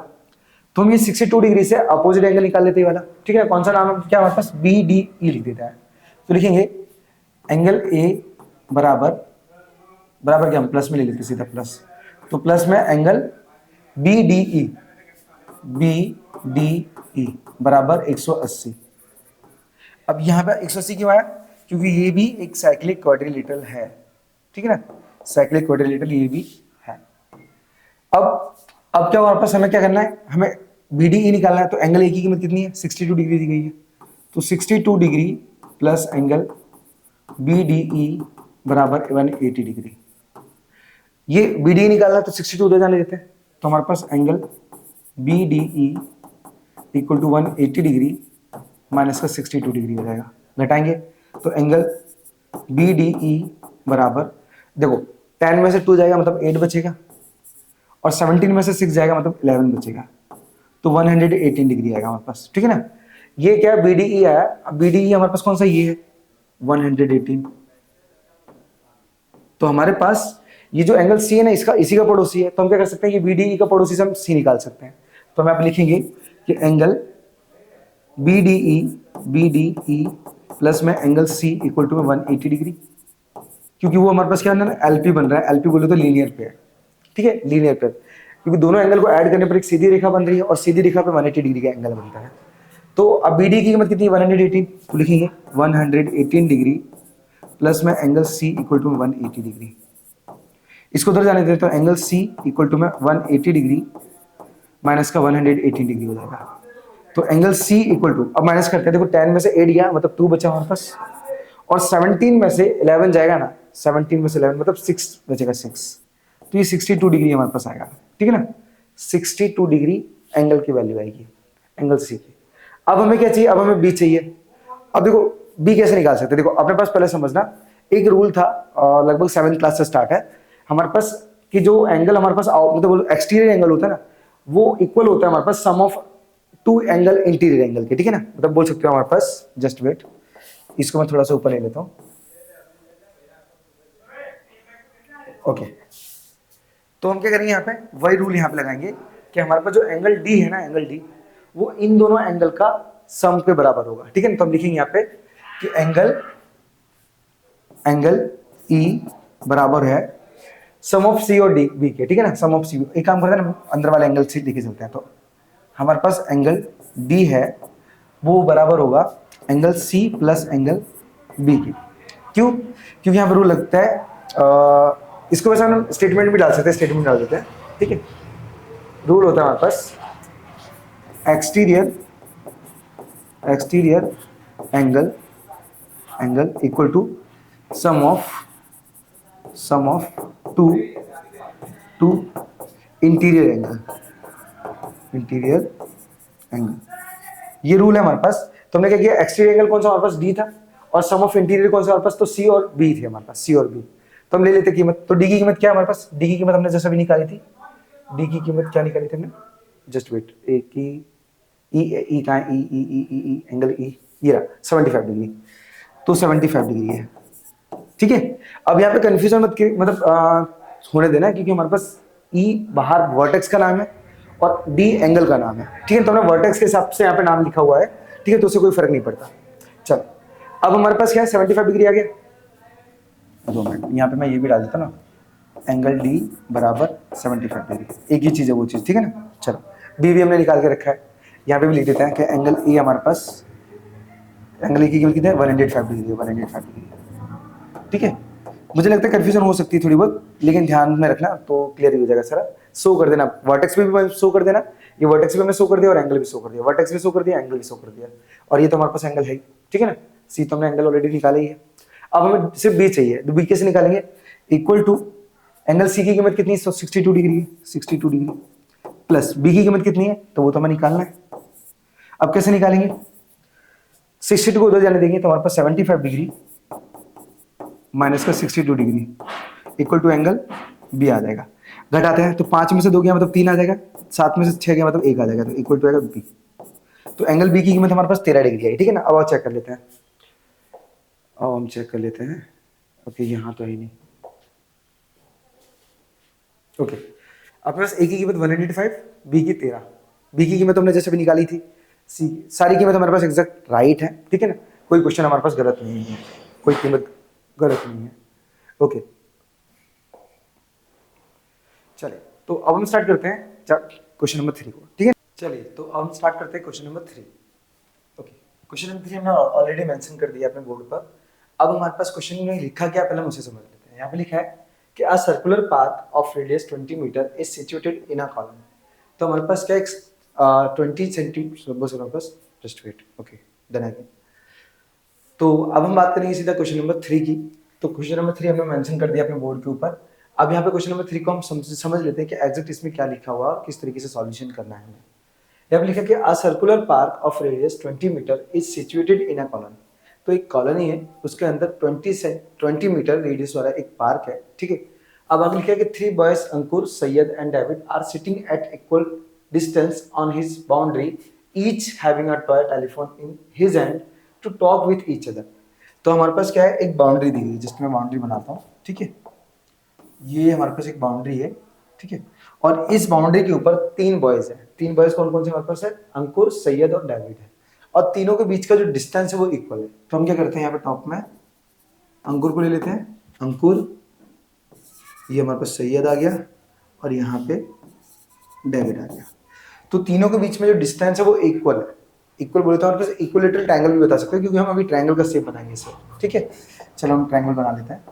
Speaker 1: तो हम ये 62 डिग्री से अपोजिट एंगल निकाल लेते हैं वाला, ठीक है। कौन सा नाम है, क्या हमारे पास BDE लिख देता है। तो लिखेंगे एंगल A बराबर क्या, हम प्लस में ले लेते सीधा प्लस, तो प्लस में एंगल BDE बराबर 180। अब यहाँ पे 180 क्यों आया, क्योंकि ये भी एक साइक्लिक क्वाड्रिलेटरल है, ठीक है ना, साइक्लिक क्वाड्रिलेटरल ये भी है। अब क्या हमारे पास, हमें क्या करना है, हमें BDE निकालना है। तो एंगल A की कीमत कितनी है 62 डिग्री दी गई है, तो 62 degree plus angle B D E बराबर 180 डिग्री। ये बी डी निकालना तो 62 उधर जाने देते हैं, तो हमारे पास angle B D E equal to 180 degree minus का 62 डिग्री हो जाएगा। घटाएंगे तो एंगल बी डी ई बराबर, देखो 10 में से 2 जाएगा मतलब 8 बचेगा, और 17 में से 6 जाएगा मतलब 11 बचेगा, तो 118 डिग्री आएगा हमारे पास। ठीक है ना, ये क्या बी डी ई आया। अब बी डी ई हमारे पास कौन सा, ये है 118। तो हमारे पास ये जो एंगल सी है ना, इसका इसी का पड़ोसी है, तो हम क्या कर सकते हैं, ये बी डी ई का पड़ोसी से हम सी निकाल सकते हैं। तो हम यहाँ पे लिखेंगे कि angle B D E plus में angle C equal to 180 degree, क्योंकि वो हमारे पास क्या है ना, एलपी बन रहा है। एलपी बोले तो लीनियर पेयर, ठीक है, लीनियर पेयर, क्योंकि दोनों एंगल को ऐड करने पर एक सीधी रेखा बन रही है, और सीधी रेखा पे 180 डिग्री का एंगल बनता है। तो अब बी डी की कीमत कितनी है, 118, तो लिखेंगे 118 डिग्री प्लस में angle C equal to 180 degree. इसको उधर जाने देते, तो एंगल सी इक्वल टू में 180 डिग्री माइनस का 118 डिग्री हो जाएगा। तो एंगल सी इक्वल टू, अब माइनस करते हैं, देखो 10 में से 8 गया मतलब 2 बचा हमारे पास, और 17 में से 11 जाएगा ना, 17 में से 11 मतलब 6 बचेगा, 6, तो ये 62 डिग्री हमारे पास आएगा। ठीक है ना, 62 डिग्री एंगल की वैल्यू आएगी एंगल सी की। अब हमें क्या चाहिए, अब हमें बी चाहिए। अब देखो बी कैसे निकाल सकते हैं, देखो अपने पास पहले समझना, एक रूल था लगभग 7th क्लास से स्टार्ट है हमारे पास, कि जो एंगल हमारे पास मतलब एक्सटीरियर एंगल होता है ना, वो इक्वल होता है हमारे पास सम ऑफ 2 एंगल इंटीरियर एंगल के। ठीक है ना, मतलब बोल सकते हो हमारे पास, जस्ट वेट, इसको मैं थोड़ा सा ऊपर ले लेता हूं। ओके, तो हम क्या करेंगे, यहाँ पे वही रूल यहाँ पे लगाएंगे कि हमारे पास जो एंगल डी है ना, एंगल डी वो इन दोनों एंगल का सम के बराबर होगा। ठीक है ना, तो हम लिखेंगे यहाँ पे कि एंगल ई बराबर है सम ऑफ सी और डी बी के। ठीक है ना, सम ऑफ सी, एक काम करते हैं ना, अंदर वाले एंगल से लिखे चलते हैं। तो हमारे पास एंगल डी है वो बराबर होगा angle C plus angle B की। क्यों, क्योंकि यहाँ पर रूल लगता है, इसको वैसे हम स्टेटमेंट भी डाल सकते हैं, स्टेटमेंट डाल देते हैं। ठीक है, रूल होता है हमारे पास exterior angle equal to sum of two interior angle, ये रूल है हमारे पास। तो हमने क्या किया, एक्सटीरियर एंगल कौन सा हमारे पास, डी था, और सम ऑफ इंटीरियर कौन सा हमारे पास, तो सी और बी थे हमारे पास, सी और बी। तो हम ले लेते कीमत, तो डी की कीमत क्या है हमारे पास, डी की कीमत हमने जैसा भी निकाली थी, डी की कीमत क्या निकाली थी हमने, जस्ट वेट, ए की ई कहाँ है, ई एंगल ई, ये रहा 75 डिग्री, तो 75 डिग्री है। ठीक है, अब यहाँ पे कंफ्यूजन मतलब होने देना, क्योंकि हमारे पास ई बाहर वर्टेक्स का नाम है और डी एंगल का नाम है। ठीक है, तो हमने वर्टेक्स के हिसाब से यहाँ पे नाम लिखा हुआ है। ठीक है, तो उससे कोई फर्क नहीं पड़ता। चल, अब हमारे पास क्या है, 75 डिग्री आ गया। 2 मिनट, यहाँ पे मैं ये भी डाल देता ना, एंगल डी बराबर 75 डिग्री, एक ही चीज़ है वो चीज़। ठीक है ना, चलो बी भी हमने निकाल के रखा है, यहाँ पे भी लिख देते हैं कि एंगल ए हमारे पास, एंगल ए की कीमत कितनी है, 105 डिग्री, 105 डिग्री। ठीक है, मुझे लगता है कंफ्यूजन हो सकती है थोड़ी बहुत, लेकिन ध्यान में रखना तो क्लियर हो जाएगा सारा। शो कर देना, वर्टेक्स पे भी शो कर देना, ये वर्टेक्स पे मैंने शो कर दिया और एंगल भी शो कर दिया, वर्टेक्स भी शो कर दिया, एंगल भी शो कर दिया, और ये तो हमारे पास एंगल है। ठीक है ना, सी तो हमने एंगल ऑलरेडी निकाला ही है। अब हमें सिर्फ बी चाहिए, तो बी कैसे निकालेंगे, इक्वल टू एंगल सी की कीमत कितनी है, 62 डिग्री है, 62 डिग्री प्लस बी की कीमत कितनी है, तो वो तो हमें निकालना है। अब कैसे निकालेंगे, 62 को उधर जाने देंगे, तो हमारे पास 75 डिग्री माइनस का 62 degree equal to angle B आ जाएगा। घटाते हैं तो 5 में से 2 गया मतलब 3 आ जाएगा, 7 में से 6 गया मतलब 1 आ जाएगा, तो इक्वल टू आएगा बी। तो एंगल बी की कीमत हमारे पास 13 डिग्री है। ठीक है ना, अब चेक कर लेते हैं, अब हम चेक कर लेते हैं। ओके, यहाँ तो ही नहीं। ओके, अपने पास ए की कीमत 185, बी की 13, बी की कीमत हमने जैसे भी निकाली थी, सी सारी कीमत हमारे पास एग्जैक्ट राइट है। ठीक है ना, कोई क्वेश्चन हमारे पास गलत नहीं है, कोई कीमत गलत नहीं है। ओके, चलिए तो अब हम स्टार्ट करते हैं क्वेश्चन नंबर 3 को। ठीक है, चलिए तो अब हम स्टार्ट करते हैं question number 3। Okay, question number 3 हमने ऑलरेडी मेंशन कर दिया अपने बोर्ड पर। अब हमारे पास क्वेश्चन में लिखा क्या, पहले हम उसे समझ लेते हैं। यहाँ पे लिखा है कि a circular path of radius 20 metre is situated in a column। तो हमारे पास क्या एक 20 सेंटीमीटर, बस हमारे पास जस्ट वेट, ओके डन है। तो अब हम बात करेंगे सीधा क्वेश्चन नंबर 3 की। तो क्वेश्चन नंबर 3 हमने मेंशन कर दिया अपने बोर्ड के ऊपर। अब यहाँ पे क्वेश्चन नंबर 3 को हम समझ लेते हैं कि एग्जैक्ट इसमें क्या लिखा हुआ और किस तरीके से सॉल्यूशन करना है हमें। यहाँ पे लिखा कि a circular park of radius 20 metre is situated in a colony. तो एक कॉलोनी है, उसके अंदर 20 मीटर रेडियस वाला एक पार्क है, ठीक है। अब आगे लिखा है कि 3 boys Ankur, Syed and David are sitting at equal distance on his boundary, each having a toy telephone in his hand to talk with each other. तो हमारे पास क्या है, एक बाउंड्री दी गई है, जिसमें मैं बाउंड्री बनाता हूँ, ठीक है। ये हमारे पास एक बाउंड्री है, ठीक है। और इस बाउंड्री के ऊपर 3 बॉयज हैं। 3 बॉयज कौन कौन से हमारे पास है, अंकुर, सैयद और डेविड है। और तीनों के बीच का जो डिस्टेंस है वो इक्वल है। तो हम क्या करते हैं, यहाँ पे टॉप में अंकुर को ले लेते हैं। अंकुर, ये हमारे पास सैयद आ गया और यहाँ पे डेविड आ गया। तो तीनों के बीच में जो डिस्टेंस है वो इक्वल है। इक्वल बोले तो हमारे पास इक्विलेटरल ट्रायंगल भी बता सकते हैं, क्योंकि हम अभी ट्रायंगल का शेप बनाएंगे इसे, ठीक है। चलो हम ट्रायंगल बना लेते हैं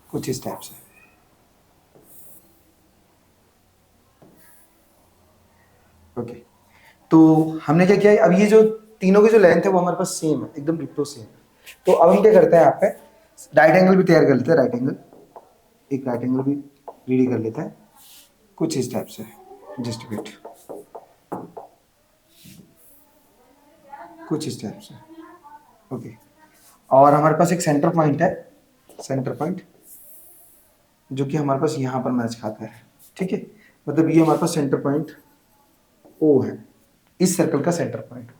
Speaker 1: कुछ इस टाइप से। ओके, तो हमने क्या किया है, अब ये जो तीनों की जो लेंथ है वो हमारे पास सेम है, एकदम डिट्टो सेम है। तो अब हम क्या करते हैं, यहाँ पे राइट एंगल भी तैयार कर लेते हैं। राइट एंगल, एक राइट एंगल भी रेडी कर लेते हैं कुछ इस टाइप से। जस्ट वेट, कुछ इस टाइप से। ओके, और हमारे पास एक सेंटर पॉइंट है, सेंटर पॉइंट जो कि हमारे पास यहाँ पर मैच खाता है, ठीक है। मतलब ये हमारे पास सेंटर पॉइंट ओ है, इस सर्कल का सेंटर पॉइंट।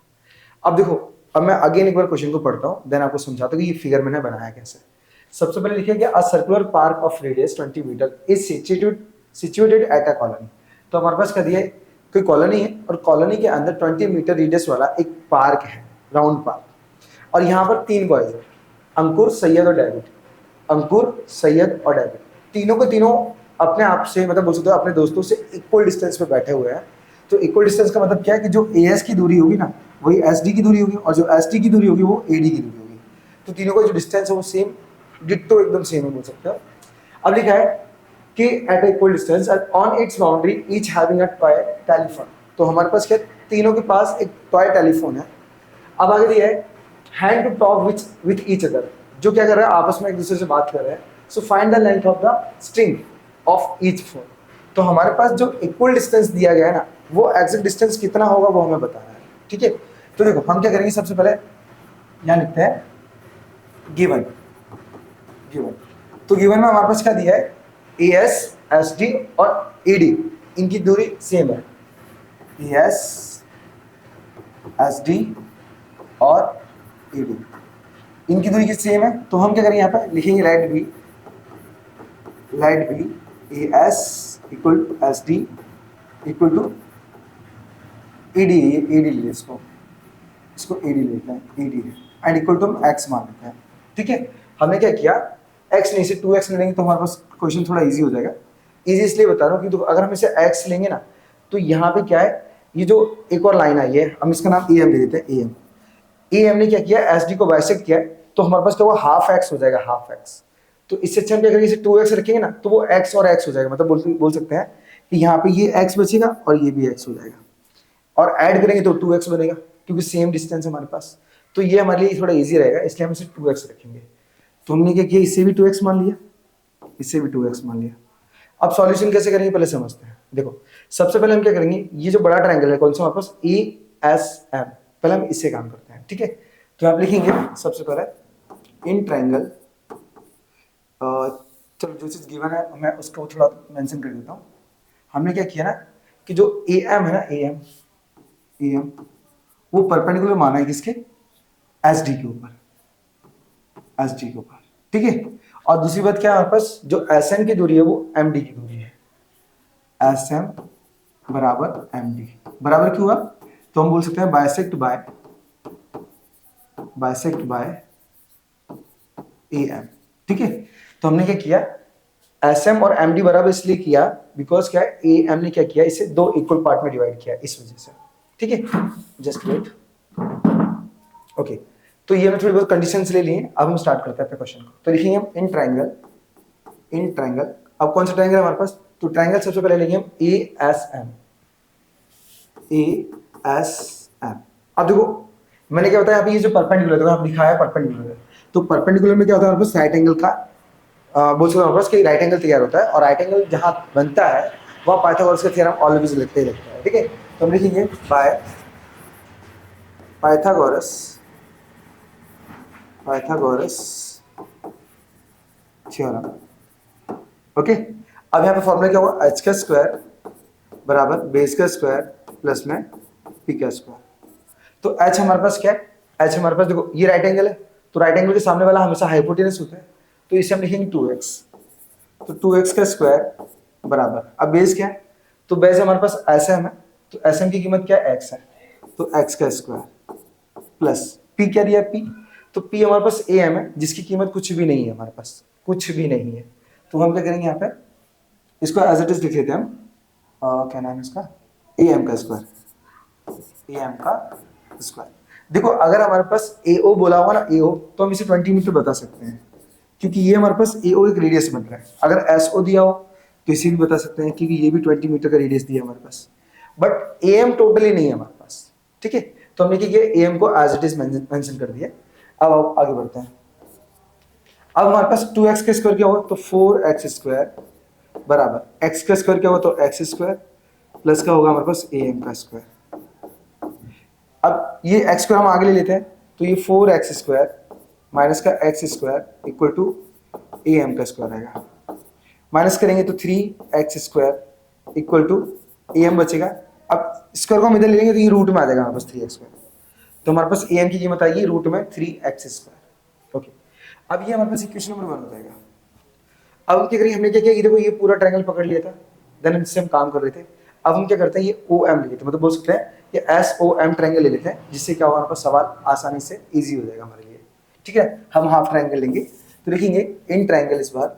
Speaker 1: अब देखो, अब मैं अगेन एक बार क्वेश्चन को पढ़ता हूँ, देन आपको समझाता हूँ कि ये फिगर मैंने बनाया कैसे। सबसे पहले लिखिए कि a circular park of radius 20 metre is situated at a colony. तो हमारे पास क्या दिया है, कोई कॉलोनी है और कॉलोनी के अंदर 20 मीटर रेडियस वाला एक पार्क है, राउंड पार्क। और यहाँ पर 3 बॉयज है, अंकुर, सैयद और डेविड। अंकुर, सैयद और डेविड तीनों के तीनों अपने आप से, मतलब बोल सकते हो अपने दोस्तों से इक्वल डिस्टेंस पे बैठे हुए हैं। तो इक्वल डिस्टेंस का मतलब क्या है कि जो AS की दूरी होगी ना, वही SD की दूरी होगी, और जो SD की दूरी होगी वो AD की दूरी होगी। तो तीनों का जो डिस्टेंस है वो सेम, डिट्टो एकदम सेम है बोल सकते हो। अब लिखा है कि at equal distance on its boundary each having a toy telephone. तो हमारे पास क्या, तीनों के पास एक टॉय टेलीफोन है। अब आगे दिया है hand to talk with each other, जो क्या कर रहा है, आपस में एक दूसरे से बात कर रहे हैं। So find the length of the string of each phone. तो हमारे पास जो इक्वल डिस्टेंस दिया गया है ना, वो एग्जैक्ट डिस्टेंस कितना होगा वो हमें बताना है, ठीक है। तो देखो हम क्या करेंगे, सबसे पहले यहाँ लिखते हैं गिवन। गिवन, तो गिवन में हमारे पास क्या दिया है, AS, SD और AD, इनकी दूरी सेम है। AS, SD और AD, इनकी दूरी की सेम है। तो हम क्या करेंगे, यहाँ पे लिखेंगे let be AS equal to SD equal to AD। ये AD ले, इसको AD लेते हैं, AD है, एंड इक्वल टू हम x मान लेते हैं, ठीक है। हमने क्या किया, x नहीं से 2x ले लेंगे तो हमारे पास क्वेश्चन थोड़ा इजी हो जाएगा। इजी इसलिए बता रहा हूँ कि तो अगर हम इसे x लेंगे ना, तो यहाँ पे क्या है, ये जो एक और लाइन आई है, हम इसका नाम AM दे देते हैं। AM ने क्या किया, SD को बाइसेक्ट किया, तो हमारे पास क्या हुआ, हाफ x हो जाएगा, हाफ x। तो इससे अच्छा हम क्या करेंगे, इसे 2x रखेंगे ना, तो वो x और x हो जाएगा। मतलब बोल सकते हैं कि यहाँ पे ये x बचेगा और ये भी x हो जाएगा, और ऐड करेंगे तो 2x बनेगा, क्योंकि सेम डिस्टेंस है हमारे पास। तो ये हमारे लिए थोड़ा इजी रहेगा, इसलिए हम इसे 2x रखेंगे। तो हमने क्या किया, इसे भी 2x मान लिया, इसे भी 2x मान लिया। अब सॉल्यूशन कैसे करेंगे पहले समझते हैं। देखो सबसे पहले हम क्या करेंगे, ये जो बड़ा ट्रायंगल है कौन सा हमारे पास, ASM, पहले हम इससे काम करते हैं, ठीक है। तो आप लिखेंगे सबसे पहले इन ट्रायंगल, चलो जो चीज गिवन है मैं उसको थोड़ा मेंशन कर देता हूँ। हमने क्या किया ना कि जो AM है ना, AM वो परपेंडिकुलर माना है किसके, SD के ऊपर, SD के ऊपर, ठीक है। और दूसरी बात क्या है, हमारे पास जो SM की दूरी है वो MD की दूरी है। SM बराबर MD, बराबर क्यों हुआ, तो हम बोल सकते हैं बाइसेक्ट बाय AM, ठीक है। तो हमने क्या किया, SM और MD बराबर इसलिए किया बिकॉज क्या है, AM ने क्या किया, इसे 2 इक्वल पार्ट में डिवाइड किया, इस वजह से, ठीक है। Just wait, okay. तो ये हमने थोड़ी बहुत कंडीशंस ले ली हैं। अब हम स्टार्ट करते हैं अपने क्वेश्चन को। तो लिखेंगे हम इन ट्रायंगल। अब कौन सा ट्रायंगल है हमारे पास, तो ट्रायंगल सबसे पहले लेंगे हम ASM। अब देखो मैंने क्या बताया अभी, ये जो परपेंडिकुलर देखो आप लिखा है परपेंडिकुलर है, तो परपेंडिकुलर में क्या होता है हमारे पास राइट एंगल का बोल सकते हैं कि राइट एंगल तैयार होता है, और राइट एंगल जहाँ बनता है वहाँ पाइथागोरस का थ्योरम ऑलवेज लगते ही लगता है। ठीक है, तो हम लिखेंगे बाय पाइथागोरस थ्योरम। ओके, अब यहाँ पे फॉर्मूला क्या होगा, एच का स्क्वायर बराबर बेस का स्क्वायर प्लस में पी का स्क्वायर। तो एच हमारे पास क्या है, एच हमारे पास देखो ये राइट एंगल है, तो राइट एंगल के सामने वाला हमेशा हाइपोटेनस होता है, तो इसे हम लिखेंगे 2x, तो 2x का स्क्वायर बराबर, अब बेस क्या है, तो बेस हमारे पास एस एम है, तो एस एम की कीमत क्या है, x है, तो x का स्क्वायर प्लस p क्या दिया p, तो p हमारे पास ए एम है जिसकी कीमत कुछ भी नहीं है, हमारे पास कुछ भी नहीं है, तो हम क्या करेंगे यहाँ पे इसको एज इट इज लिख लेते हैं हम, क्या नाम है इसका, ए एम का स्क्वायर, ए एम का स्क्वायर। देखो अगर हमारे पास ए ओ बोला होगा ना, ए ओ, तो हम इसे 20 मीटर बता सकते हैं, क्योंकि ये हमारे पास ए ओ एक रेडियस बन रहा है। अगर एस ओ दिया हो तो इसे भी बता सकते हैं, क्योंकि ये भी 20 मीटर का रेडियस दिया है हमारे पास, बट ए एम टोटली नहीं है हमारे पास। ठीक है, तो हमने क्या किया, ए एम को एज इट इज मेंशन कर दिया। अब आगे बढ़ते हैं। अब हमारे पास 2x का स्क्वायर क्या होगा, तो 4x स्क्वायर बराबर x का स्क्वायर क्या होगा, तो x स्क्वायर प्लस का होगा हमारे पास ए एम का स्क्वायर। अब ये x को हम आगे ले लेते हैं, तो ये 4x स्क्वायर माइनस का x square equal to A M का स्क्वायर आएगा, माइनस करेंगे तो 3x square equal to A M बचेगा। अब स्क्वायर को हम इधर ले लेंगे तो ये रूट में आ जाएगा हमारे पास 3x स्क्वायर, तो हमारे पास ए एम की कीमत आएगी रूट में 3x स्क्वायर। ओके, अब ये हमारे पास इक्वेशन नंबर 1 हो जाएगा। अब क्या करेंगे, हमने क्या किया, देखो ये पूरा ट्रायंगल पकड़ लिया था, देन इससे हम काम कर रहे थे। अब हम क्या करते हैं, ये ओ एम ले लेते हैं, मतलब बोल सकते हैं ये एस ओ एम ट्रायंगल ले लेते हैं, जिससे क्या होगा हमारे पास सवाल आसानी से इजी हो जाएगा हमारे लिए। ठीक है, हम हाफ ट्रायंगल लेंगे, तो लिखेंगे इन ट्रायंगल, इस बार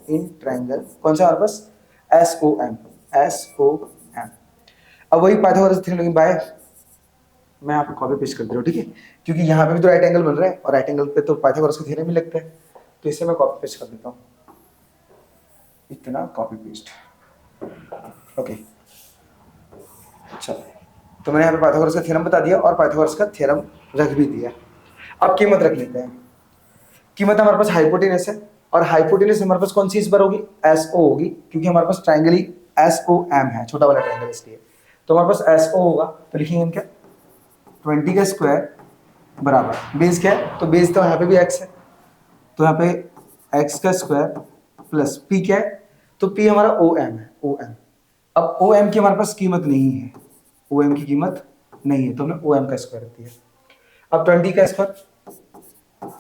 Speaker 1: इन ट्रायंगल कौन सा हमारे पास, S O M, S O M. अब वही पाइथागोरस थ्योरम लेकिन बाय, मैं यहाँ पे कॉपी पेस्ट कर दे रहा हूँ। ठीक है, क्योंकि यहाँ पे भी तो राइट एंगल बन रहा है, और राइट एंगल पे तो पाइथागोरस का थ्योरम भी लगता है, तो इसे मैं कॉपी पेस्ट कर देता हूँ, इतना कॉपी पेस्ट। ओके, चलो, तो मैंने यहाँ पे पाइथागोरस का थ्योरम बता दिया और पाइथागोरस का थ्योरम रख भी दिया। अब कीमत रख लेते हैं। कीमत हमारे पास हाइपोटेनस है, और हाइपोटेनस हमारे पास कौन सी इस बार होगी, एस ओ होगी, क्योंकि हमारे पास ट्रायंगल ही एस ओ एम है, छोटा वाला ट्रायंगल, इसलिए तो हमारे पास एस ओ होगा। तो लिखेंगे हम क्या, 20 का स्क्वायर बराबर बेस क्या है, तो बेस तो यहाँ पे भी x है, तो यहाँ पे x का स्क्वायर प्लस p क्या है, तो p हमारा ओ एम है, ओ एम। अब ओ एम की हमारे पास कीमत नहीं है, ओ एम की कीमत नहीं है, तो हमने ओ एम का स्क्वायर रख दिया। अब 20 का स्क्वायर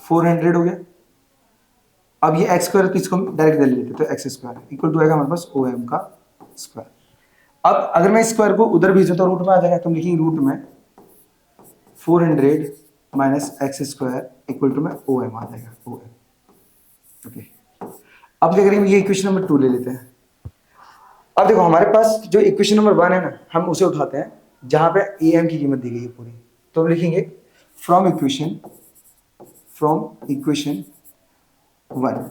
Speaker 1: 400 हो गया। अब ये एक्स स्क्वायर किसको डायरेक्ट ले लेते, तो एक्स स्क्वायर इक्वल टू आएगा हमारे पास ओ एम का स्क्वायर। अब अगर मैं स्क्वायर को उधर भेजूं तो रूट में आ जाएगा, तो हम लिखेंगे रूट में 400 minus x square equal to में ओ एम आ जाएगा, ओ एम। ओके, अब क्या करेंगे, ये इक्वेशन नंबर 2 ले लेते हैं। अब देखो हमारे पास जो इक्वेशन नंबर 1 है ना, हम उसे उठाते हैं जहां पे ए एम की कीमत दी गई है पूरी, तो हम लिखेंगे फ्रॉम इक्वेशन 1,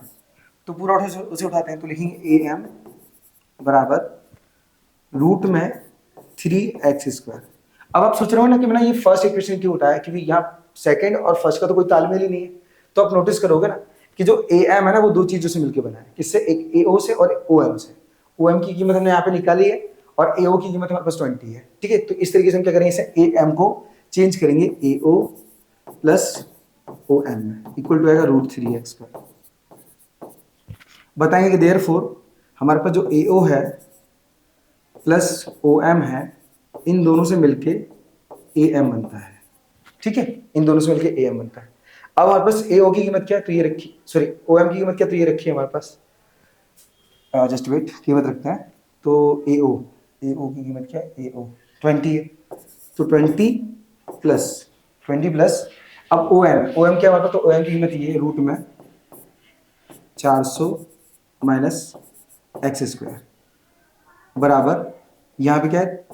Speaker 1: तो पूरा उसे उठाते हैं, तो लिखेंगे ए एम बराबर रूट में 3x स्क्वायर। अब आप सोच रहे हो ना कि मैंने ये फर्स्ट इक्वेशन क्यों उठाया, क्योंकि यहाँ सेकंड और फर्स्ट का तो कोई तालमेल ही नहीं है। तो आप नोटिस करोगे ना कि जो ए एम है ना, वो दो चीजों से मिलकर बना है, किससे, एक ए ओ से और ओ एम से। ओ एम की कीमत हमने यहाँ पे निकाली है, और ए ओ की कीमत हमारे पास 20 है। ठीक है, तो इस तरीके से हम क्या करेंगे, इसे ए एम को चेंज करेंगे A O plus O M equal to आएगा रूट 3x स्क्वायर। बताएंगे कि देयरफॉर हमारे पास जो ए ओ है प्लस ओ एम है, इन दोनों से मिलके ए एम बनता है। ठीक है, इन दोनों से मिलके ए एम बनता है। अब हमारे पास ए ओ की कीमत क्या है, तो ये रखी, सॉरी ओ एम की कीमत क्या, तो ये रखी है हमारे पास, जस्ट वेट, कीमत रखते हैं। तो ए ओ की कीमत क्या है, ए ओ 20 है, तो 20 प्लस अब ओ एम क्या हमारे पास, तो ओ एम की कीमत ये है रूट में 400 माइनस एक्स स्क्वायर बराबर यहाँ पे क्या है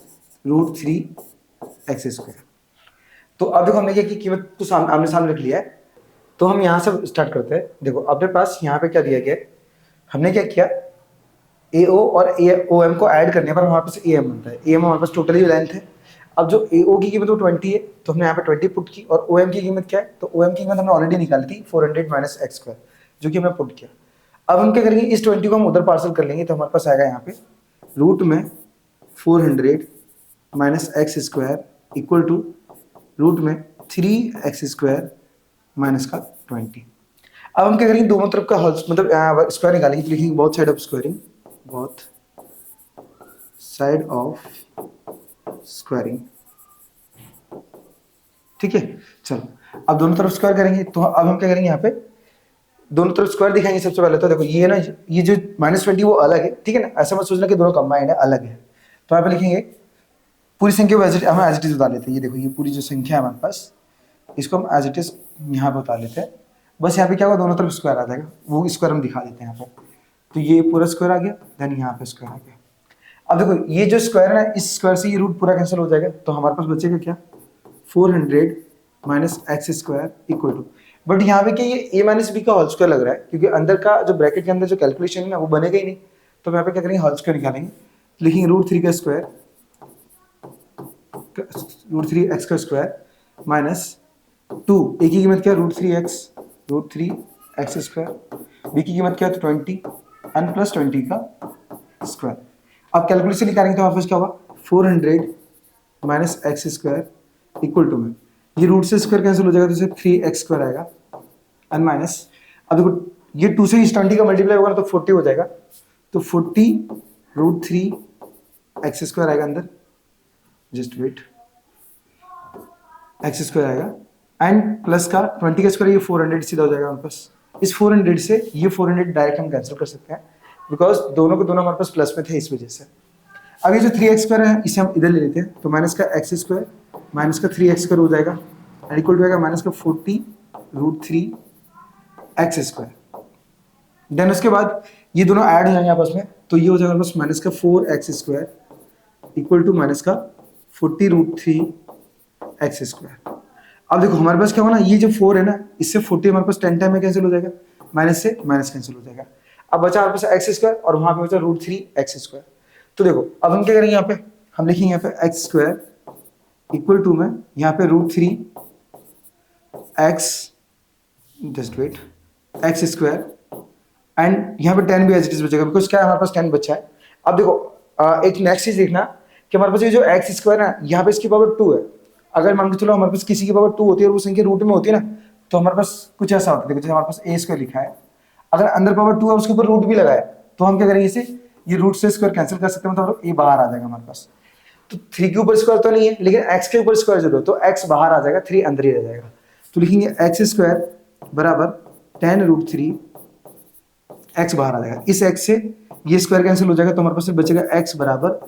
Speaker 1: रूट 3x स्क्वायर। तो अब देखो हमने क्या की कीमत तो आमने सामने रख लिया है, तो हम यहाँ से स्टार्ट करते हैं। देखो अपने पास यहाँ पे क्या दिया गया है, हमने क्या किया, ए ओ और ए ओ एम को ऐड करने पर हमारे पास ए एम बनता है। ए एम हमारे पास टोटली लेंथ है। अब जो AO की कीमत वो 20 है, तो हमने यहाँ पे 20 पुट की, और OM की कीमत क्या है, तो OM की कीमत हमने ऑलरेडी निकाली थी 400 माइनस एक्स स्क्वायर, जो कि हमने पुट किया। अब हम क्या करेंगे, इस 20 को हम उधर पार्सल कर लेंगे, तो हमारे पास आएगा यहाँ पे रूट में 400 minus x square equal to root में 3x स्क्वायर माइनस का 20। अब हम क्या करेंगे, दोनों तरफ का मतलब स्क्वायर निकालेंगे, तो लिखेंगे both side of squaring, both side of squaring. ठीक है, चलो अब दोनों तरफ स्क्वायर करेंगे, तो अब हम क्या करेंगे, यहाँ पे दोनों तरफ स्क्वायर दिखाएंगे। सबसे पहले तो देखो ये ना, ये जो -20 वो अलग है, ठीक है ना, ऐसा मत सोचना कि दोनों कंबाइंड है, अलग है। तो यहाँ पे लिखेंगे पूरी संख्या को हम एज इट इज बता लेते हैं। ये देखो ये पूरी जो संख्या है हमारे पास, इसको हम एज इट इज यहाँ पे बता लेते हैं। बस यहाँ पे क्या होगा, दोनों तरफ स्क्वायर आ जाएगा, वो स्क्वायर हम दिखा देते हैं यहाँ पे। तो ये पूरा स्क्वायर आ गया, देन यहाँ पे स्क्वायर आ गया। अब देखो ये जो स्क्वायर है ना, इस स्क्वायर से ये रूट पूरा कैंसिल हो जाएगा, तो हमारे पास बचेगा क्या, 400 minus x square equal to, but यहाँ पे क्या ये a माइनस बी का होल स्क्वायर लग रहा है, क्योंकि अंदर का जो ब्रैकेट के अंदर जो कैलकुलेशन है ना वो बनेगा ही नहीं। तो यहाँ पे क्या करेंगे, होल स्क्वायर निकालेंगे, लिखेंगे रूट 3 का स्क्वायर, रूट 3 एक्स का स्क्वायर माइनस 2, ए की कीमत क्या है root 3 x, root 3 x square, B की कीमत क्या है तो 20 एन प्लस 20 का स्क्वायर। अब कैलकुलेशन निकालेंगे तो हमारे पास क्या होगा, 400 minus x square equal to में ये रूट से स्क्वायर कैंसिल हो जाएगा, तो सिर्फ 3x स्क्वायर आएगा एन माइनस, अब देखो ये 2 से इस 20 का मल्टीप्लाई होगा ना तो 40 हो जाएगा, तो 40 रूट 3 एक्स स्क्वायर आएगा अंदर, जस्ट वेट, एक्स स्क्वायर आएगा एंड प्लस का 20 का स्क्वायर, ये 400 सीधा हो जाएगा हमारे पास। इस 400 से ये 400 डायरेक्ट हम कैंसिल कर सकते हैं, बिकॉज दोनों के दोनों हमारे पास प्लस में थे, इस वजह से। अब ये जो 3x स्क्वायर है इसे हम इधर ले लेते हैं, तो माइनस का एक्स स्क्वायर माइनस का 3x स्क्वायर हो जाएगा एंड इक्वल टू आएगा माइनस का 40 रूट 3 एक्स स्क्वायर। देन उसके बाद ये दोनों ऐड हो जाएंगे आपस में, तो ये हो जाएगा हमारे पास माइनस का 4x square equal to minus का 40 रूट 3 एक्स स्क्वायर। अब देखो हमारे पास क्या होगा ना, ये जो 4 है ना, इससे 40 हमारे पास 10 टाइम में कैंसिल हो जाएगा, माइनस से माइनस कैंसिल हो जाएगा। अब बचा हमारे पास एक्स स्क्वायर और वहां पे बचा रूट 3 एक्स स्क्वायर। तो देखो अब हम क्या करेंगे, यहाँ पे हम लिखेंगे यहाँ पे एक्स स्क्वायर इक्वल टू में यहाँ पे root 3 x, just wait, x square and यहाँ पे 10 भी एज इट इज बचेगा, बिकॉज क्या है हमारे पास 10 बचा है। अब देखो एक नेक्स्ट चीज देखना कि हमारे पास ये जो एक्स स्क्वायर है यहाँ पे इसकी पावर 2 है। अगर मान के चलो हमारे पास किसी की पावर 2 होती है और वो संख्या रूट में होती है ना, तो हमारे पास कुछ ऐसा होता है, देखो जैसे हमारे पास ए स्क्वायर लिखा है, अगर अंदर पावर 2 है उसके ऊपर रूट भी लगा है, तो हम क्या करेंगे, इसे ये रूट से स्क्वायर कैंसिल कर सकते हैं, मतलब ए बाहर आ जाएगा हमारे पास। तो 3 के ऊपर स्क्वायर तो नहीं है, लेकिन x के ऊपर स्क्वायर जरूर है, तो x बाहर आ जाएगा, 3 अंदर ही रह जाएगा। तो लिखेंगे एक्स स्क्वायर बराबर 10 रूट 3, x बाहर आ जाएगा, इस x से ये स्क्वायर कैंसिल हो जाएगा, तो हमारे पास बचेगा x बराबर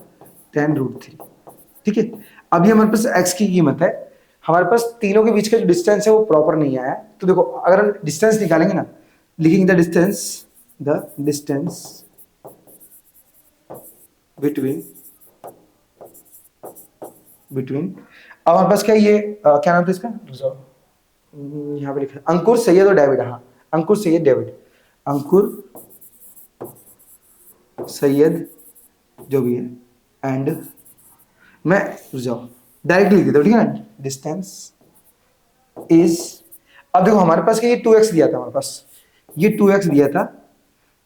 Speaker 1: 10 रूट 3। ठीक है, अभी हमारे पास x की कीमत है, हमारे पास तीनों के बीच का जो डिस्टेंस है वो प्रॉपर नहीं आया है। तो देखो अगर हम डिस्टेंस निकालेंगे ना, लिखेंगे द डिस्टेंस बिटवीन अब हमारे पास क्या ये क्या नाम था इसका, यहाँ पे लिखा है अंकुर सैयद और डेविड। हाँ, अंकुर सैयद डेविड, अंकुर सैयद जो भी है एंड मैं डायरेक्ट लिख देता हूँ, ठीक है ना, डिस्टेंस इज, अब देखो हमारे पास क्या ये 2x दिया था, हमारे पास ये 2x दिया था,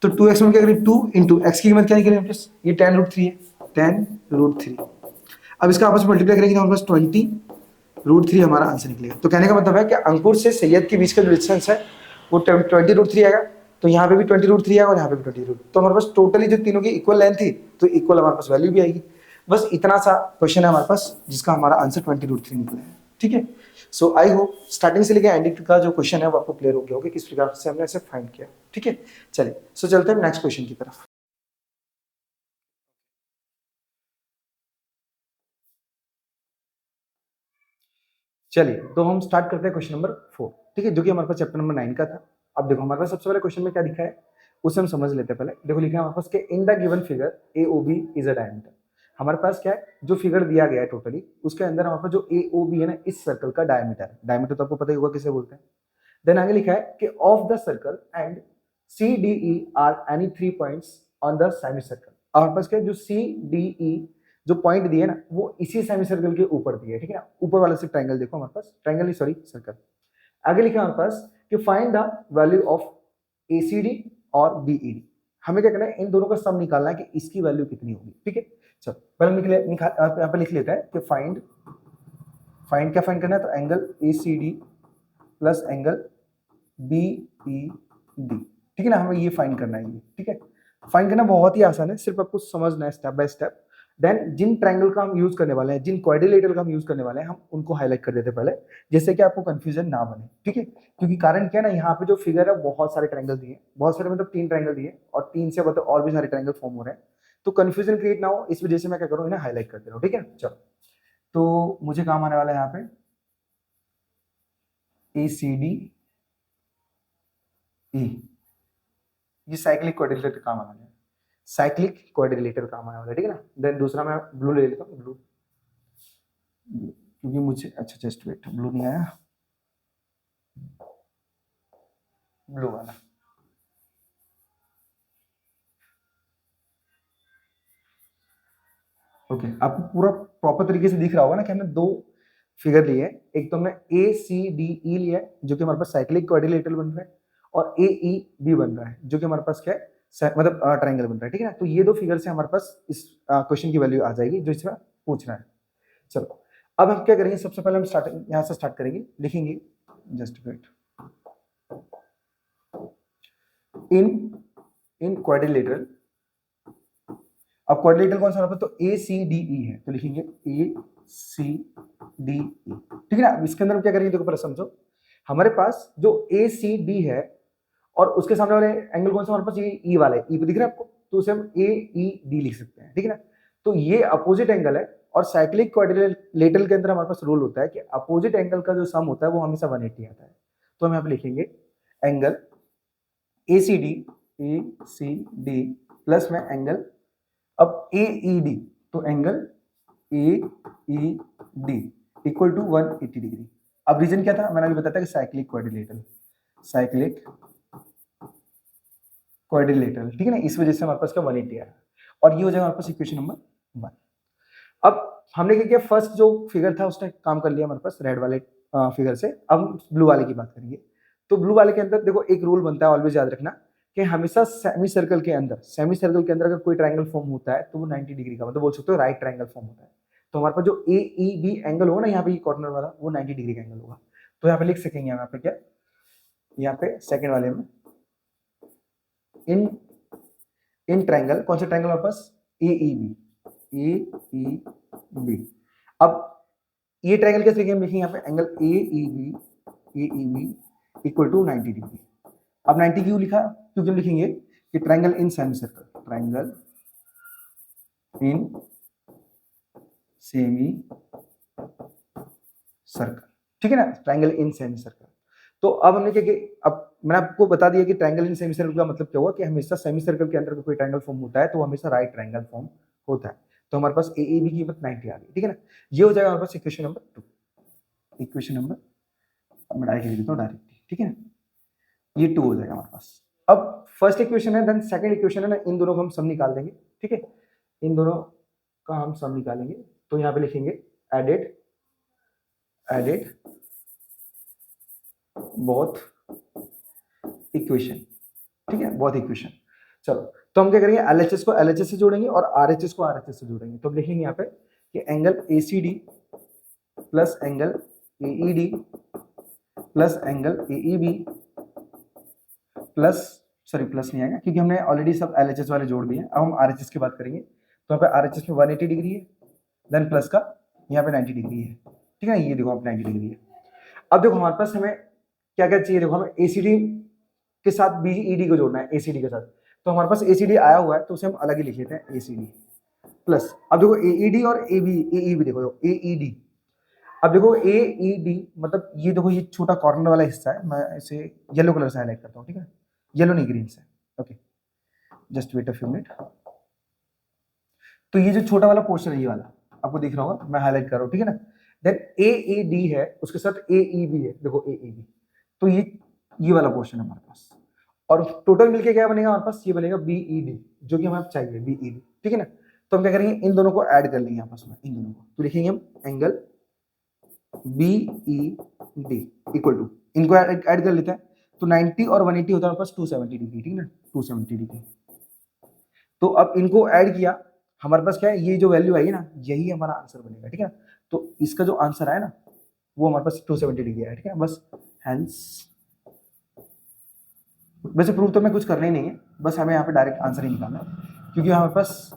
Speaker 1: तो 2x में क्या करें, 2 इंटू एक्स की कीमत क्या निकली हमारे पास, ये 10 रूट 3 है, 10 रूट 3। अब इसका आपस में मल्टीप्लाई करेंगे तो हमारे पास 20 रूट 3 हमारा आंसर निकलेगा। तो कहने का मतलब है कि अंकुर से सैयद के बीच का जो डिस्टेंस है वो 20 रूट 3 आएगा, तो यहाँ पे भी 20 रूट 3 आएगा और यहाँ पे भी 20 रूट, तो हमारे पास टोटली जो तीनों की इक्वल लेंथ थी, तो इक्वल हमारे पास वैल्यू भी आएगी। बस इतना सा क्वेश्चन है हमारे पास जिसका हमारा आंसर 20 रूट 3 निकला है। ठीक है, सो आई होप स्टार्टिंग से लेकर एंडिंग का जो क्वेश्चन है वो आपको क्लियर हो गया होगा किस प्रकार से हमने इसे फाइंड किया। ठीक है, चलिए सो चलते हैं नेक्स्ट क्वेश्चन की तरफ। चलिए तो हम स्टार्ट करते हैं क्वेश्चन नंबर 4, ठीक है, जो कि हमारे पास चैप्टर नंबर 9 का था। अब देखो हमारे पास सबसे पहले क्वेश्चन में क्या दिखा है उसे हम समझ लेते हैं। पहले देखो लिखा है हमारे पास कि in the given figure AOB is a diameter. हमारे पास क्या है, जो फिगर दिया गया है टोटली उसके अंदर हमारे पास जो AOB है ना, इस सर्कल का डायमीटर, डायमीटर तो आपको पता ही होगा किसे बोलते हैं। देन आगे लिखा है कि of the circle and CDE are any 3 points on the semicircle. हमारे पास क्या है, जो CDE जो पॉइंट दिए ना वो इसी सेमी सर्कल के ऊपर दिए, ठीक है ना। ऊपर वाला से ट्रायंगल देखो हमारे पास, ट्रायंगल नहीं सॉरी सर्कल। आगे लिखा हमारे पास कि find the value of ACD और BED। हमें क्या करना है, इन दोनों का सम निकालना है कि इसकी वैल्यू कितनी होगी, ठीक है। चलो पहले यहाँ पे लिख लेते हैं कि फाइंड क्या फाइंड करना है, तो angle ACD plus angle BED, ठीक है ना। हमें ये फाइंड करना है, ये ठीक है। फाइंड करना बहुत ही आसान है, सिर्फ आपको समझना है स्टेप बाय स्टेप। देन जिन ट्रायंगल का हम यूज करने वाले हैं, जिन क्वाड्रिलेटरल का हम यूज करने वाले हैं, हम उनको हाईलाइट कर देते हैं पहले, जिससे कि आपको कंफ्यूजन ना बने, ठीक है। क्योंकि कारण क्या है ना, यहाँ पे जो फिगर है बहुत सारे ट्रायंगल दिए, बहुत सारे मतलब 3 ट्रायंगल दिए, और 3 से मतलब और भी सारे ट्रायंगल फॉर्म हो रहे हैं, तो कंफ्यूजन क्रिएट ना हो इस वजह से मैं क्या करूँ, इन्हें हाईलाइट कर दे रहा हूँ, ठीक है। चलो तो मुझे काम आने वाला है यहाँ पे ACD E, ये साइक्लिक क्वाड्रिलेटर काम आने वाला है, साइक्लिक क्वाड्रिलेटर काम आने वाला है, ठीक है ना। देन दूसरा मैं ब्लू ले लेता हूँ, ब्लू, क्योंकि मुझे अच्छा जस्ट वेट, ब्लू नहीं आया, ब्लू वाला। ओके आपको पूरा प्रॉपर तरीके से दिख रहा होगा ना कि हमने 2 फिगर लिए हैं, एक तो हमने ACDE लिया है जो कि हमारे पास साइक्लिक क्वाड्रिलेटरल बन रहा है, और AEB बन रहा है जो कि हमारे पास क्या है, मतलब ट्रायंगल बन रहा है, ठीक है ना। तो ये 2 फिगर से हमारे पास इस क्वेश्चन की वैल्यू आ जाएगी जो इसमें पूछना है। चलो अब हम क्या करेंगे, सबसे पहले हम यहाँ से स्टार्ट करेंगे, लिखेंगे जस्ट वेट, इन क्वाड्रिलेटरल। अब क्वाड्रिलेटरल कौन सा होता है, तो ACDE है, तो लिखेंगे ACDE, ठीक है ना। अब इसके अंदर हम क्या करेंगे, देखो पहले समझो, हमारे पास जो ACD है और उसके सामने वाले एंगल कौन सा हमारे पास, ये E वाला है, E पे दिख रहा है आपको, तो उसे हम AED लिख सकते हैं, ठीक है ना। तो ये अपोजिट एंगल है, और साइक्लिक क्वाड्रिलेटरल के अंदर हमारे पास रूल होता है कि अपोजिट एंगल का जो सम होता है वो हमेशा 180 आता है। तो हम यहाँ पे लिखेंगे एंगल ACD प्लस में एंगल अब AED, तो angle AED equal to 180 degree. अब रीजन क्या था, मैंने अभी बताया था कि साइक्लिक क्वाड्रिलेटरल, ठीक है ना, इस वजह से हमारे पास क्या 180 आया, और ये हो जाएगा हमारे पास इक्वेशन नंबर 1। अब हमने क्या किया, फर्स्ट जो फिगर था उसने काम कर लिया हमारे पास रेड वाले फिगर से। अब हम ब्लू वाले की बात करेंगे। तो ब्लू वाले के अंदर देखो एक रूल बनता है, ऑलवेज याद रखना कि हमेशा सेमी सर्कल के अंदर अगर कोई ट्रायंगल फॉर्म होता है तो वो 90 डिग्री का, मतलब बोल सकते हो राइट ट्रायंगल फॉर्म होता है। तो हमारे पास जो AEB एंगल होगा ना यहाँ पे कॉर्नर वाला, वो 90 डिग्री का एंगल होगा। तो यहाँ पे लिख सकेंगे यहाँ पे क्या, यहाँ पे सेकेंड वाले में इन ट्रायंगल, कौन सा ट्रायंगल हमारे पास, AEB। अब ये ट्रायंगल कैसे लिखेंगे, यहाँ पे angle AEB equal to 90 degree. अब 90 क्यों लिखा, क्योंकि हम लिखेंगे कि ट्रायंगल इन सेमी सर्कल, ठीक है ना, ट्रायंगल इन सेमी सर्कल। तो अब हमने क्या किया, अब मैंने आपको बता दिया कि ट्रायंगल इन सेमी सर्कल का मतलब क्या हुआ, कि हमेशा सेमी सर्कल के अंदर कोई ट्रायंगल फॉर्म होता है तो हमेशा राइट ट्रायंगल फॉर्म होता है। तो हमारे पास AEB की कीमत 90 आ गई, ठीक है ना। ये हो जाएगा हमारे पास इक्वेशन नंबर 2, मैं डायरेक्ट लिख देता हूँ डायरेक्टली, ठीक है ना, ये 2 हो जाएगा हमारे पास। अब फर्स्ट इक्वेशन है, देन सेकंड इक्वेशन है ना, इन दोनों को हम सम निकाल देंगे, ठीक है, इन दोनों का हम सम निकालेंगे। तो यहाँ पे लिखेंगे एडेड बोथ इक्वेशन, ठीक है, बोथ इक्वेशन। चलो तो हम क्या करेंगे, LHS को LHS से जोड़ेंगे और RHS को RHS से जोड़ेंगे। तो लिखेंगे यहाँ पे कि angle ACD plus angle AED plus angle AEB plus नहीं आएगा क्योंकि हमने ऑलरेडी सब LHS वाले जोड़ दिए। अब हम RHS की बात करेंगे, तो यहाँ पे RHS में 180 डिग्री है, देन प्लस का यहाँ पे 90 डिग्री है, ठीक है, ये देखो आप 90 डिग्री है। अब देखो हमारे पास हमें क्या क्या चाहिए, देखो हमें ACD के साथ BED को जोड़ना है, ACD के साथ। तो हमारे पास ACD आया हुआ है तो उसे हम अलग ही लिख लेते हैं, ACD प्लस, अब देखो AED और AEB देखो AED। अब देखो AED मतलब ये देखो, ये छोटा कॉर्नर वाला हिस्सा है, मैं इसे येलो कलर से हाईलाइट करता हूँ, ठीक है, येलो नहीं ग्रीन से, okay, just wait a few minute. तो ये जो छोटा वाला पोर्शन है, ये वाला आपको दिख रहा होगा, मैं हाईलाइट कर रहा हूँ, ठीक है ना। देन AED है, उसके साथ AEB है, देखो AEB, तो ये वाला पोर्शन है हमारे पास, और टोटल मिलके क्या बनेगा हमारे पास, ये बनेगा BED, जो कि हमें चाहिए BED, ठीक है ना। तो हम क्या करेंगे, इन दोनों को ऐड कर लेंगे आपस में, इन दोनों को, तो लिखेंगे हम angle B E D equal to, इनको ऐड कर लेते हैं, तो 90 और 180 होता है हमारे पास 270 डिग्री, ठीक है ना, 270 डिग्री। तो अब इनको ऐड किया, हमारे पास क्या है, ये जो वैल्यू आई ना, यही हमारा आंसर बनेगा, ठीक है। तो इसका जो आंसर आया ना, वो हमारे पास 270 डिग्री है, ठीक है, बस हेंस। वैसे प्रूव तो मैं कुछ करना ही नहीं है, बस हमें यहाँ पे डायरेक्ट आंसर ही निकालना है, क्योंकि हमारे पास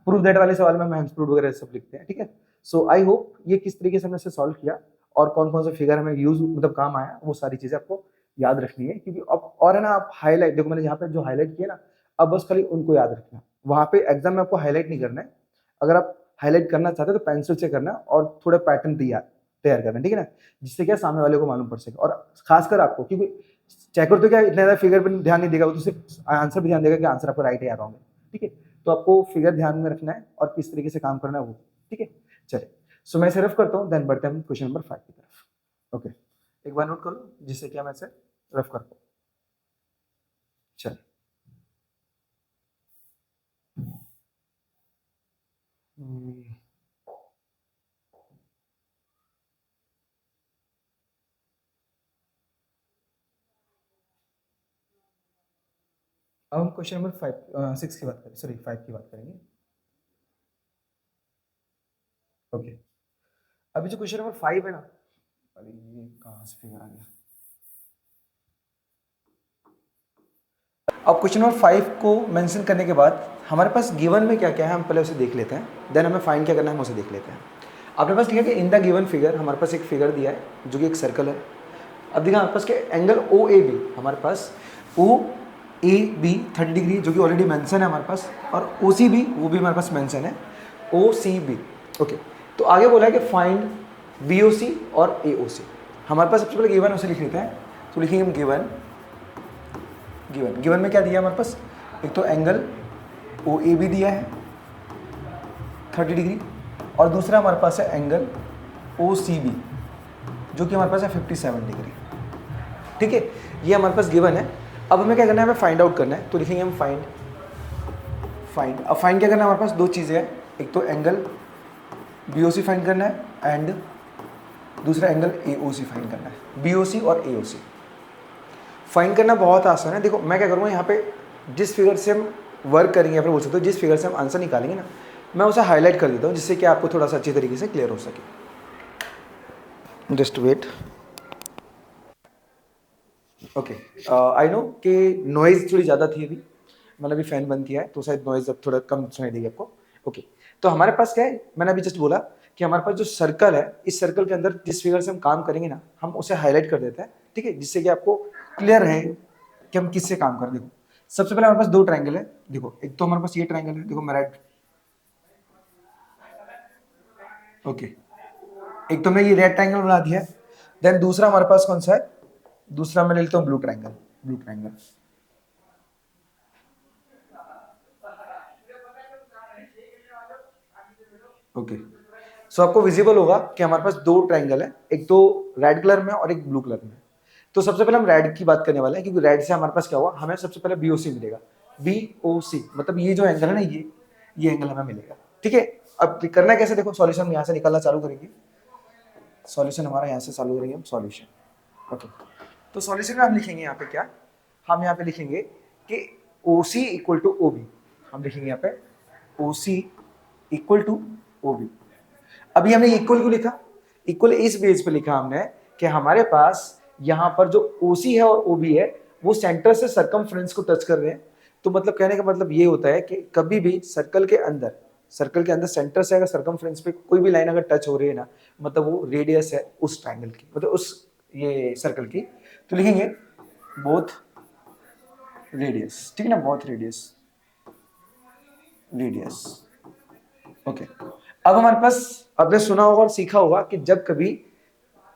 Speaker 1: प्रूव दैट वाले सवाल में हम हेंस प्रूव वगैरह सब लिखते हैं, ठीक है। सो आई होप ये किस तरीके से हमने इसे सॉल्व किया और कौन कौन से फिगर हमें यूज मतलब काम आया, वो सारी चीजें आपको याद रखनी है, क्योंकि अब और है ना, आप हाईलाइट देखो, मैंने यहाँ पे जो हाईलाइट किया ना, अब बस खाली उनको याद रखना, वहां पे एग्जाम में आपको हाईलाइट नहीं करना है। अगर आप हाईलाइट करना चाहते हो तो पेंसिल से करना और थोड़ा पैटर्न तैयार करना, ठीक है ना, जिससे क्या सामने वाले को मालूम पड़ सके। और खासकर आपको, क्योंकि चेकर तो क्या इतना ज्यादा फिगर पर ध्यान नहीं देगा, वो तो सिर्फ आंसर भी ध्यान देगा कि आंसर आपको राइट है या रॉन्ग है, ठीक है। तो आपको फिगर ध्यान में रखना है और किस तरीके से काम करना है वो, ठीक है। चलिए, सो मैं इसे रफ करता हूँ, देन बढ़ते हैं क्वेश्चन नंबर 5 की तरफ। ओके, एक बार नोट कर लो जिससे क्या मैं इसे रफ कर पाऊँ। चलिए, अब हम क्वेश्चन नंबर 6 की बात करें, सॉरी 5 की बात करेंगे। ओके, अभी जो क्वेश्चन नंबर 5 है ना, अरे ये कहाँ से फिगर आ गया। अब क्वेश्चन नंबर 5 को मेंशन करने के बाद हमारे पास गिवन में क्या क्या है, हम पहले उसे देख लेते हैं, देन हमें फाइंड क्या करना है हम उसे देख लेते हैं। आपके पास लिखा है कि इन द गिवन फिगर, हमारे पास एक फिगर दिया है जो कि एक सर्कल है। अब देखा हमारे पास के एंगल ओ ए बी, हमारे पास ओ ए बी 30 डिग्री जो कि ऑलरेडी मेंशन है हमारे पास, और ओ सी बी वो भी हमारे पास मेंशन है, ओ सी बी। ओके, तो आगे बोला है कि फाइंड बी ओ सी और ए ओ सी। हमारे पास सबसे पहले गिवन उसे लिख लेते हैं, तो लिखेंगे हम गिवन में क्या दिया हमारे पास, एक तो एंगल ओ ए बी दिया है 30 डिग्री, और दूसरा हमारे पास है एंगल ओ सी बी जो कि हमारे पास है 57 डिग्री, ठीक है। ये हमारे पास गिवन है। अब हमें क्या करना है, हमें फाइंड आउट करना है, तो लिखेंगे हम फाइंड। अब फाइंड क्या करना है, हमारे पास दो चीज़ें हैं, एक तो एंगल बी ओ सी फाइंड करना है एंड दूसरा angle A O C find करना है। बी ओ सी और ए ओ सी फाइंड करना बहुत आसान है। देखो मैं क्या करूँगा, यहाँ पे जिस फिगर से हम वर्क करेंगे, अपने बोल सकते हो जिस फिगर से हम आंसर निकालेंगे ना, मैं उसे हाईलाइट कर देता हूँ, जिससे कि आपको थोड़ा सा अच्छी तरीके से क्लियर हो सके। Just wait. Okay, I know कि नॉइज़ थोड़ी ज़्यादा थी अभी, मैंने अभी फ़ैन बंद किया है तो शायद नॉइज़ अब थोड़ा कम सुनाई देगी आपको। ओके, तो हमारे पास क्या है, मैंने अभी जस्ट बोला कि हमारे पास जो सर्कल है, इस सर्कल के अंदर जिस फिगर से हम काम करेंगे ना, हम उसे हाईलाइट कर देते हैं, ठीक है, जिससे कि आपको क्लियर रहे कि हम किससे काम कर रहे हैं। देखो सबसे पहले हमारे पास दो ट्रायंगल है, देखो एक तो हमारे पास ये ट्रायंगल है, देखो मैं राइट, ओके, एक तो मैं ये रेड ट्रायंगल बना दिया है, देन दूसरा हमारे पास कौन सा है, दूसरा मैं ले लेता हूँ ब्लू ट्रायंगल। ओके, सो आपको विजिबल होगा कि हमारे पास दो ट्रायंगल है, एक तो रेड कलर में और एक ब्लू कलर में। तो सबसे पहले हम रेड की बात करने वाले हैं, क्योंकि रेड से हमारे पास क्या हुआ, हमें सबसे पहले बीओसी मिलेगा। बीओसी मतलब ये जो एंगल है ना, ये एंगल हमें मिलेगा, ठीक है। अब करना कैसे, देखो सॉल्यूशन यहाँ से निकालना चालू करेंगे, सॉल्यूशन हमारा यहाँ से चालू करेंगे हम सॉल्यूशन। ओके, तो सॉल्यूशन में हम लिखेंगे यहाँ पे क्या, हम यहाँ पे लिखेंगे कि ओ C equal two O B, हम लिखेंगे यहाँ पे ओ C equal two O B. अभी हमने इक्वल क्यों लिखा, इक्वल इस बेस पे लिखा हमने कि हमारे पास यहाँ पर जो ओसी है और ओबी है वो सेंटर से सरकमफ्रेंस को टच कर रहे हैं। तो मतलब कहने का मतलब ये होता है कि कभी भी सर्कल के अंदर सेंटर से अगर सरकमफ्रेंस पे कोई भी लाइन अगर टच हो रही है ना, मतलब वो रेडियस है उस ट्रायंगल की, मतलब उस ये सर्कल की, तो लिखेंगे बोथ रेडियस, ठीक है ना, बोथ रेडियस। ओके, अब हमारे पास आपने सुना होगा और सीखा होगा कि जब कभी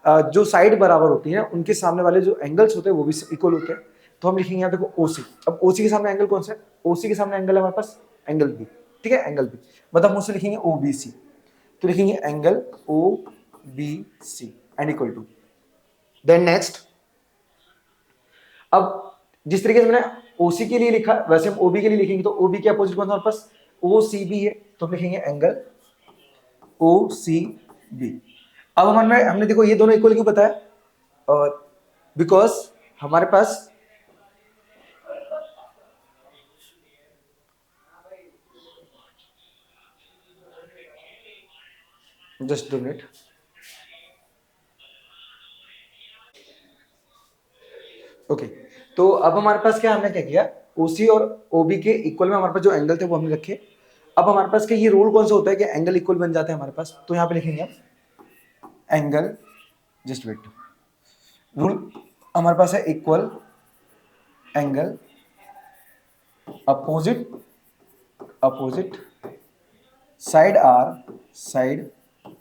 Speaker 1: जो साइड बराबर होती है उनके सामने वाले जो एंगल्स होते हैं वो भी इक्वल होते हैं। तो हम लिखेंगे यहाँ देखो ओसी, अब ओसी के सामने एंगल कौन सा है, ओसी के सामने एंगल है हमारे पास एंगल बी, ठीक है, एंगल बी, मतलब हम उसे लिखेंगे ओ बी सी। तो लिखेंगे angle O B C and equal to, then next, अब जिस तरीके से मैंने ओसी के लिए लिखा वैसे हम ओबी के लिए लिखेंगे, तो ओबी के अपोजिट कौन सा हमारे पास ओ सी बी है, तो हम लिखेंगे एंगल ओ सी बी। अब हमने देखो ये दोनों इक्वल क्यों बताया, और बिकॉज हमारे पास जस्ट 2 मिनट। ओके, तो अब हमारे पास क्या, हमने क्या किया, ओसी और ओबी के इक्वल में हमारे पास जो एंगल थे वो हमने रखे। अब हमारे पास क्या ये रूल कौन सा होता है कि एंगल इक्वल बन जाते हैं हमारे पास, तो यहाँ पे लिखेंगे हम एंगल, जस्ट वेट, रूल हमारे पास है equal angle opposite opposite side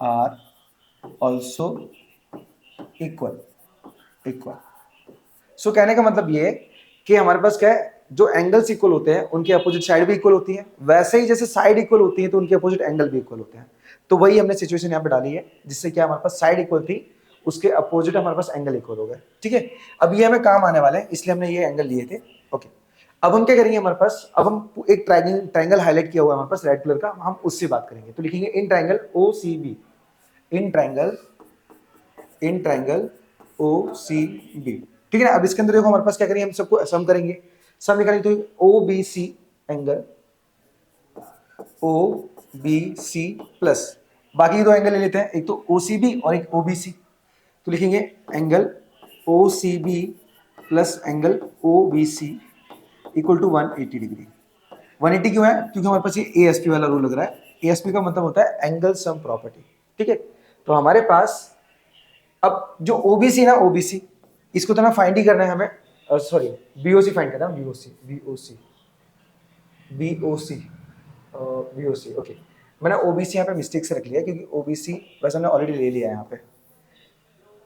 Speaker 1: are also equal equal. So कहने का मतलब ये है कि हमारे पास क्या है, जो एंगल्स इक्वल होते हैं उनकी अपोजिट साइड भी इक्वल होती है, वैसे ही जैसे साइड इक्वल होती है तो उनके अपोजिट एंगल भी इक्वल होते हैं। तो वही हमने सिचुएशन यहाँ पे डाली है, जिससे क्या हमारे पास साइड इक्वल थी, उसके अपोजिट हमारे पास एंगल इक्वल हो गए। ठीक है, अब ये हमें काम आने वाले हैं, इसलिए हमने ये एंगल लिए थे। ओके, अब हम क्या करेंगे, हमारे पास अब हम एक ट्राइंगल हाईलाइट किया हुआ है हमारे पास रेड कलर का, हम उससे बात करेंगे। तो लिखेंगे in triangle O C B, in triangle O C B. ठीक है ना। अब इसके अंदर देखो हमारे पास क्या करेंगे, हम सबको सम करेंगे। सम निकालेंगे तो O B C angle O B C plus बाकी दो एंगल ले लेते हैं, एक तो ओ सी बी और एक ओ बी सी। तो लिखेंगे angle O C B plus angle O B C equal to 180 degree. 180 क्यों है, क्योंकि हमारे पास ये एएसपी वाला रूल लग रहा है। एएसपी का मतलब होता है एंगल सम प्रॉपर्टी। ठीक है, तो हमारे पास अब जो ओबीसी ना, ओबीसी इसको तो ना फाइंड ही करना है हमें, सॉरी बीओसी फाइंड करना है, BOC BOC BOC BOC. Okay, मैंने ओबीसी यहाँ पे मिस्टेक से रख लिया क्योंकि ओबीसी वैसे हमने ऑलरेडी ले लिया है यहाँ पे।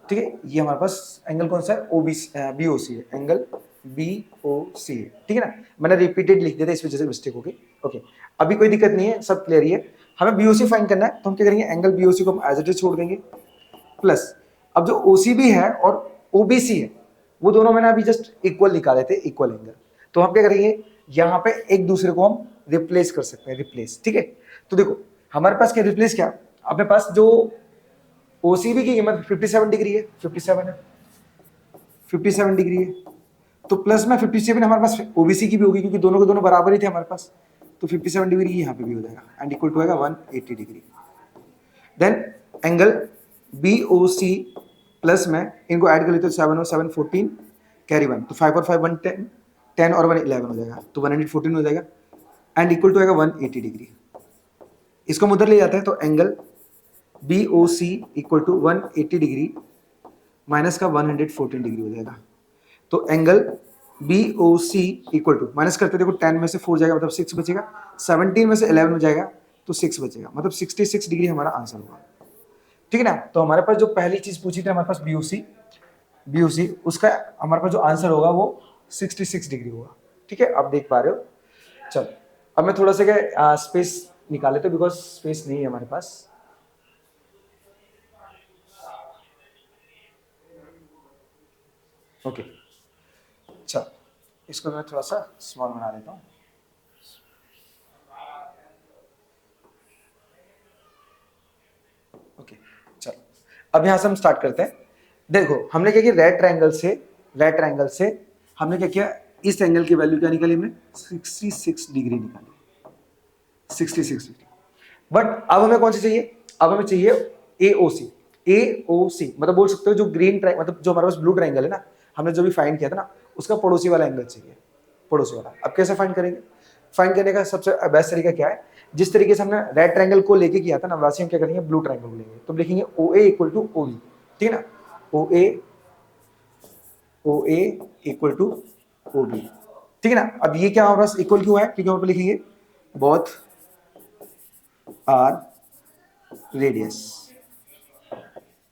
Speaker 1: ठीक है, ये हमारे पास एंगल कौन सा है, ओबीसी बीओसी है, एंगल बीओसी है। ठीक है ना, मैंने रिपीटेड लिख दिया था इस वजह से मिस्टेक हो गई। ओके, अभी कोई दिक्कत नहीं है, सब क्लियर ही है। हमें बीओसी फाइंड करना है, तो हम क्या करेंगे, एंगल बीओसी को हम एज इट इज छोड़ देंगे, प्लस अब जो ओसीबी है और ओबीसी है वो दोनों मैंने अभी जस्ट इक्वल निकाले थे, इक्वल एंगल। तो हम क्या करेंगे, यहाँ पे एक दूसरे को हम रिप्लेस कर सकते हैं, रिप्लेस। ठीक है, तो देखो हमारे पास क्या रिप्लेस, क्या अपने पास जो ओसीबी की कीमत 57 डिग्री है, 57 है, 57 डिग्री है, तो प्लस में 57 हमारे पास ओबीसी की भी होगी क्योंकि दोनों के दोनों बराबर ही थे हमारे पास। तो 57 डिग्री यहाँ पे भी हो जाएगा एंड इक्वल टू आएगा 180 degree. Then angle B O C plus में इनको ऐड कर लेते हैं, 7 और 7 14 कैरी 1, तो 5 और 5 1 10, 10 और 1 11 हो जाएगा, तो 114 हो जाएगा एंड इक्वल टू आएगा 180 डिग्री। इसको हम उधर ले जाते हैं, तो angle B O C equal to 180 degree minus का 114 डिग्री हो जाएगा। तो angle B O C equal to minus करते देखो 10 में से 4 जाएगा मतलब 6 बचेगा, 17 में से 11 हो जाएगा तो 6 बचेगा, मतलब 66 डिग्री हमारा आंसर होगा। ठीक है ना, तो हमारे पास जो पहली चीज पूछी थी हमारे पास बीओसी, बीओसी उसका हमारे पास जो आंसर होगा वो 66 डिग्री होगा। ठीक है, आप देख पा रहे हो। चलो अब मैं थोड़ा सा क्या स्पेस निकाल लेता हूं बिकॉज स्पेस नहीं है हमारे पास। ओके, चल इसको मैं थोड़ा सा स्मॉल बना देता हूँ। ओके, चलो अब यहाँ से हम स्टार्ट करते हैं। देखो हमने क्या किया, रेड ट्रायंगल से हमने क्या किया, इस एंगल की वैल्यू क्या निकाली हमने, 66 डिग्री निकाली, 66 डिग्री। बट अब हमें कौन सी चाहिए, अब हमें चाहिए एओसी। एओसी मतलब बोल सकते हो जो ग्रीन ट्राइंगल, मतलब जो हमारे पास ब्लू ट्राइंगल है ना, हमने जो भी फाइंड किया था ना, उसका पड़ोसी वाला एंगल चाहिए, पड़ोसी वाला। अब कैसे फाइंड करेंगे, फाइंड करने का सबसे बेस्ट तरीका क्या है, जिस तरीके से हमने रेड ट्रायंगल को लेके किया था ना, वैसे हम क्या करेंगे, ब्लू ट्रायंगल को लेंगे। तो लिखेंगे ओ ए इक्वल टू ओ बी। ठीक है ना, ओ ए इक्वल टू ओ बी। ठीक है ना, अब ये क्या हमारे पास इक्वल क्यों है, क्योंकि हम पे लिखेंगे बोथ आर रेडियस।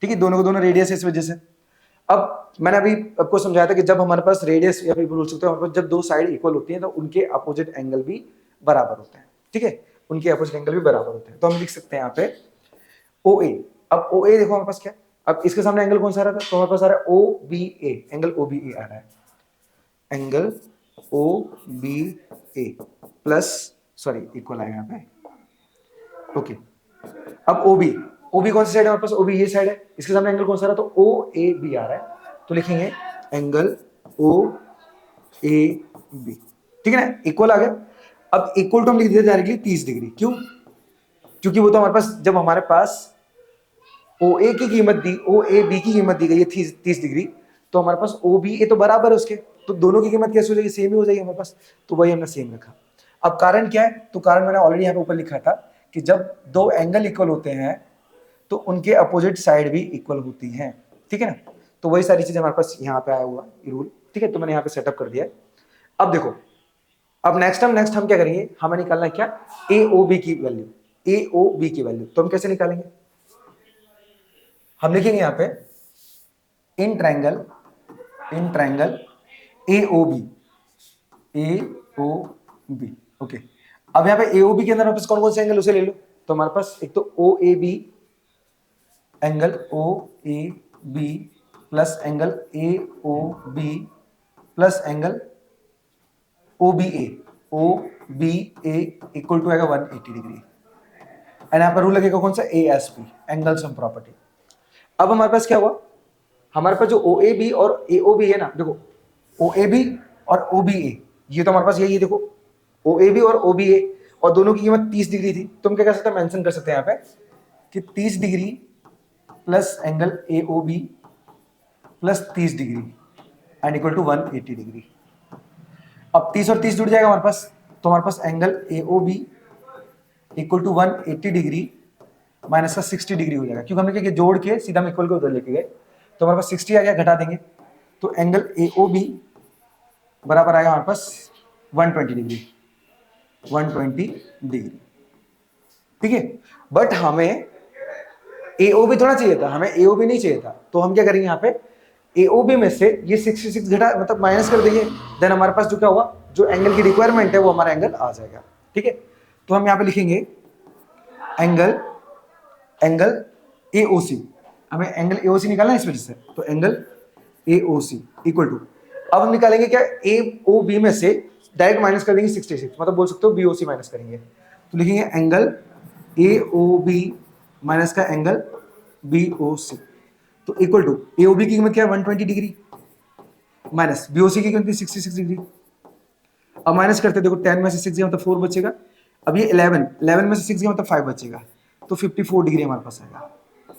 Speaker 1: ठीक है, दोनों को दोनों रेडियस है इस वजह से। अब मैंने अभी आपको समझाया था कि जब हमारे पास रेडियस या फिर बोल सकते हो हमारे पास जब दो साइड इक्वल होती हैं तो उनके अपोजिट एंगल भी बराबर होते हैं। ठीक है, उनके अपोजिट एंगल भी बराबर होते हैं। तो हम लिख सकते हैं यहाँ पे ओ ए। अब ओ ए देखो हमारे पास क्या, अब इसके सामने एंगल कौन सा आ रहा था, तो हमारे पास आ रहा है ओ बी ए, एंगल ओ बी ए आ रहा है, एंगल ओ बी ए प्लस, सॉरी इक्वल आएगा यहाँ पे, ओके, अब ओबी, ओबी कौन सी साइड है हमारे पास, ओबी ये साइड है, इसके सामने एंगल कौन सा रहा, तो ओ ए बी आ रहा है, तो लिखेंगे एंगल ओ ए बी, ठीक है ना, इक्वल आ गया। अब इक्वल टू हम लिख देते डायरेक्टली 30 डिग्री, क्यों, क्योंकि वो तो हमारे पास, जब हमारे पास ओ ए की कीमत दी, ओ ए बी की कीमत दी गई है 30 डिग्री, तो हमारे पास ओ बी ए तो बराबर है उसके, तो दोनों की कीमत कैसे हो जाएगी, सेम ही हो जाएगी हमारे पास, तो वही हमने सेम रखा। अब कारण क्या है, तो कारण मैंने ऑलरेडी यहाँ पे ऊपर लिखा था कि जब दो एंगल इक्वल होते हैं तो उनके अपोजिट साइड भी इक्वल होती हैं, ठीक है ना, तो वही सारी चीजें हमारे पास यहाँ पे आया हुआ रूल, ठीक है, तो मैंने यहाँ पे सेटअप कर दिया है। अब देखो, अब नेक्स्ट हम क्या करेंगे, हमें निकालना है क्या, ए ओ बी की वैल्यू, ए ओ बी की वैल्यू, तो हम कैसे निकालेंगे, हम लिखेंगे यहाँ पे in triangle A O B, okay. अब यहाँ पे ए ओ बी के अंदर वापस कौन कौन से एंगल उसे ले लो, तो हमारे पास एक तो O A B, angle O A B plus angle A O B plus angle O B A equal to आएगा 180 डिग्री, एंड यहाँ पर रूल लगेगा कौन सा, A S P, angle sum property. अब हमारे पास क्या हुआ, हमारे पास जो ओ ए बी और ए ओ बी है ना, देखो ओ ए बी और ओ बी ए, ये तो हमारे पास यही है, देखो ओ ए बी और ओ बी ए, और दोनों की कीमत 30 डिग्री थी, तो हम क्या कर सकते हैं, मेंशन कर सकते हैं यहाँ पे कि 30 degree plus angle A O B plus 30 degree and equal to 180 degree. अब 30 और 30 जुड़ जाएगा हमारे पास, तो हमारे पास angle A O B equal to 180 degree minus का 60 डिग्री हो जाएगा, क्योंकि हमने क्या किया, जोड़ के सीधा हम इक्वल को उधर लेके गए, तो हमारे पास 60 आ गया, घटा देंगे तो एंगल ए ओ बी बराबर आएगा हमारे पास 120 डिग्री, 120 डिग्री, ठीक है। बट हमें ए ओ बी थोड़ा चाहिए था, हमें ए ओ बी नहीं चाहिए था, तो हम क्या करेंगे यहाँ पे ए ओ बी में से ये 66 घटा मतलब माइनस कर देंगे, देन हमारे पास जो क्या हुआ, जो एंगल की रिक्वायरमेंट है वो हमारा एंगल आ जाएगा, ठीक है। तो हम यहाँ पे लिखेंगे एंगल ए ओ सी, हमें एंगल ए ओ सी निकालना है इस वजह से, तो angle A O C equal to, अब हम निकालेंगे क्या, ए ओ बी में से डायरेक्ट माइनस कर देंगे 66, मतलब बोल सकते हो बी ओ सी माइनस करेंगे, तो लिखेंगे angle A O B minus का एंगल बी ओ सी, तो equal to A O B की कीमत क्या है 120 degree minus B O C की कीमत 66 डिग्री। अब माइनस करते देखो, 10 में से 6 गया मतलब 4 बचेगा, अब ये 11 में से 6 गया मतलब 5 बचेगा, तो 54 डिग्री हमारे पास आएगा,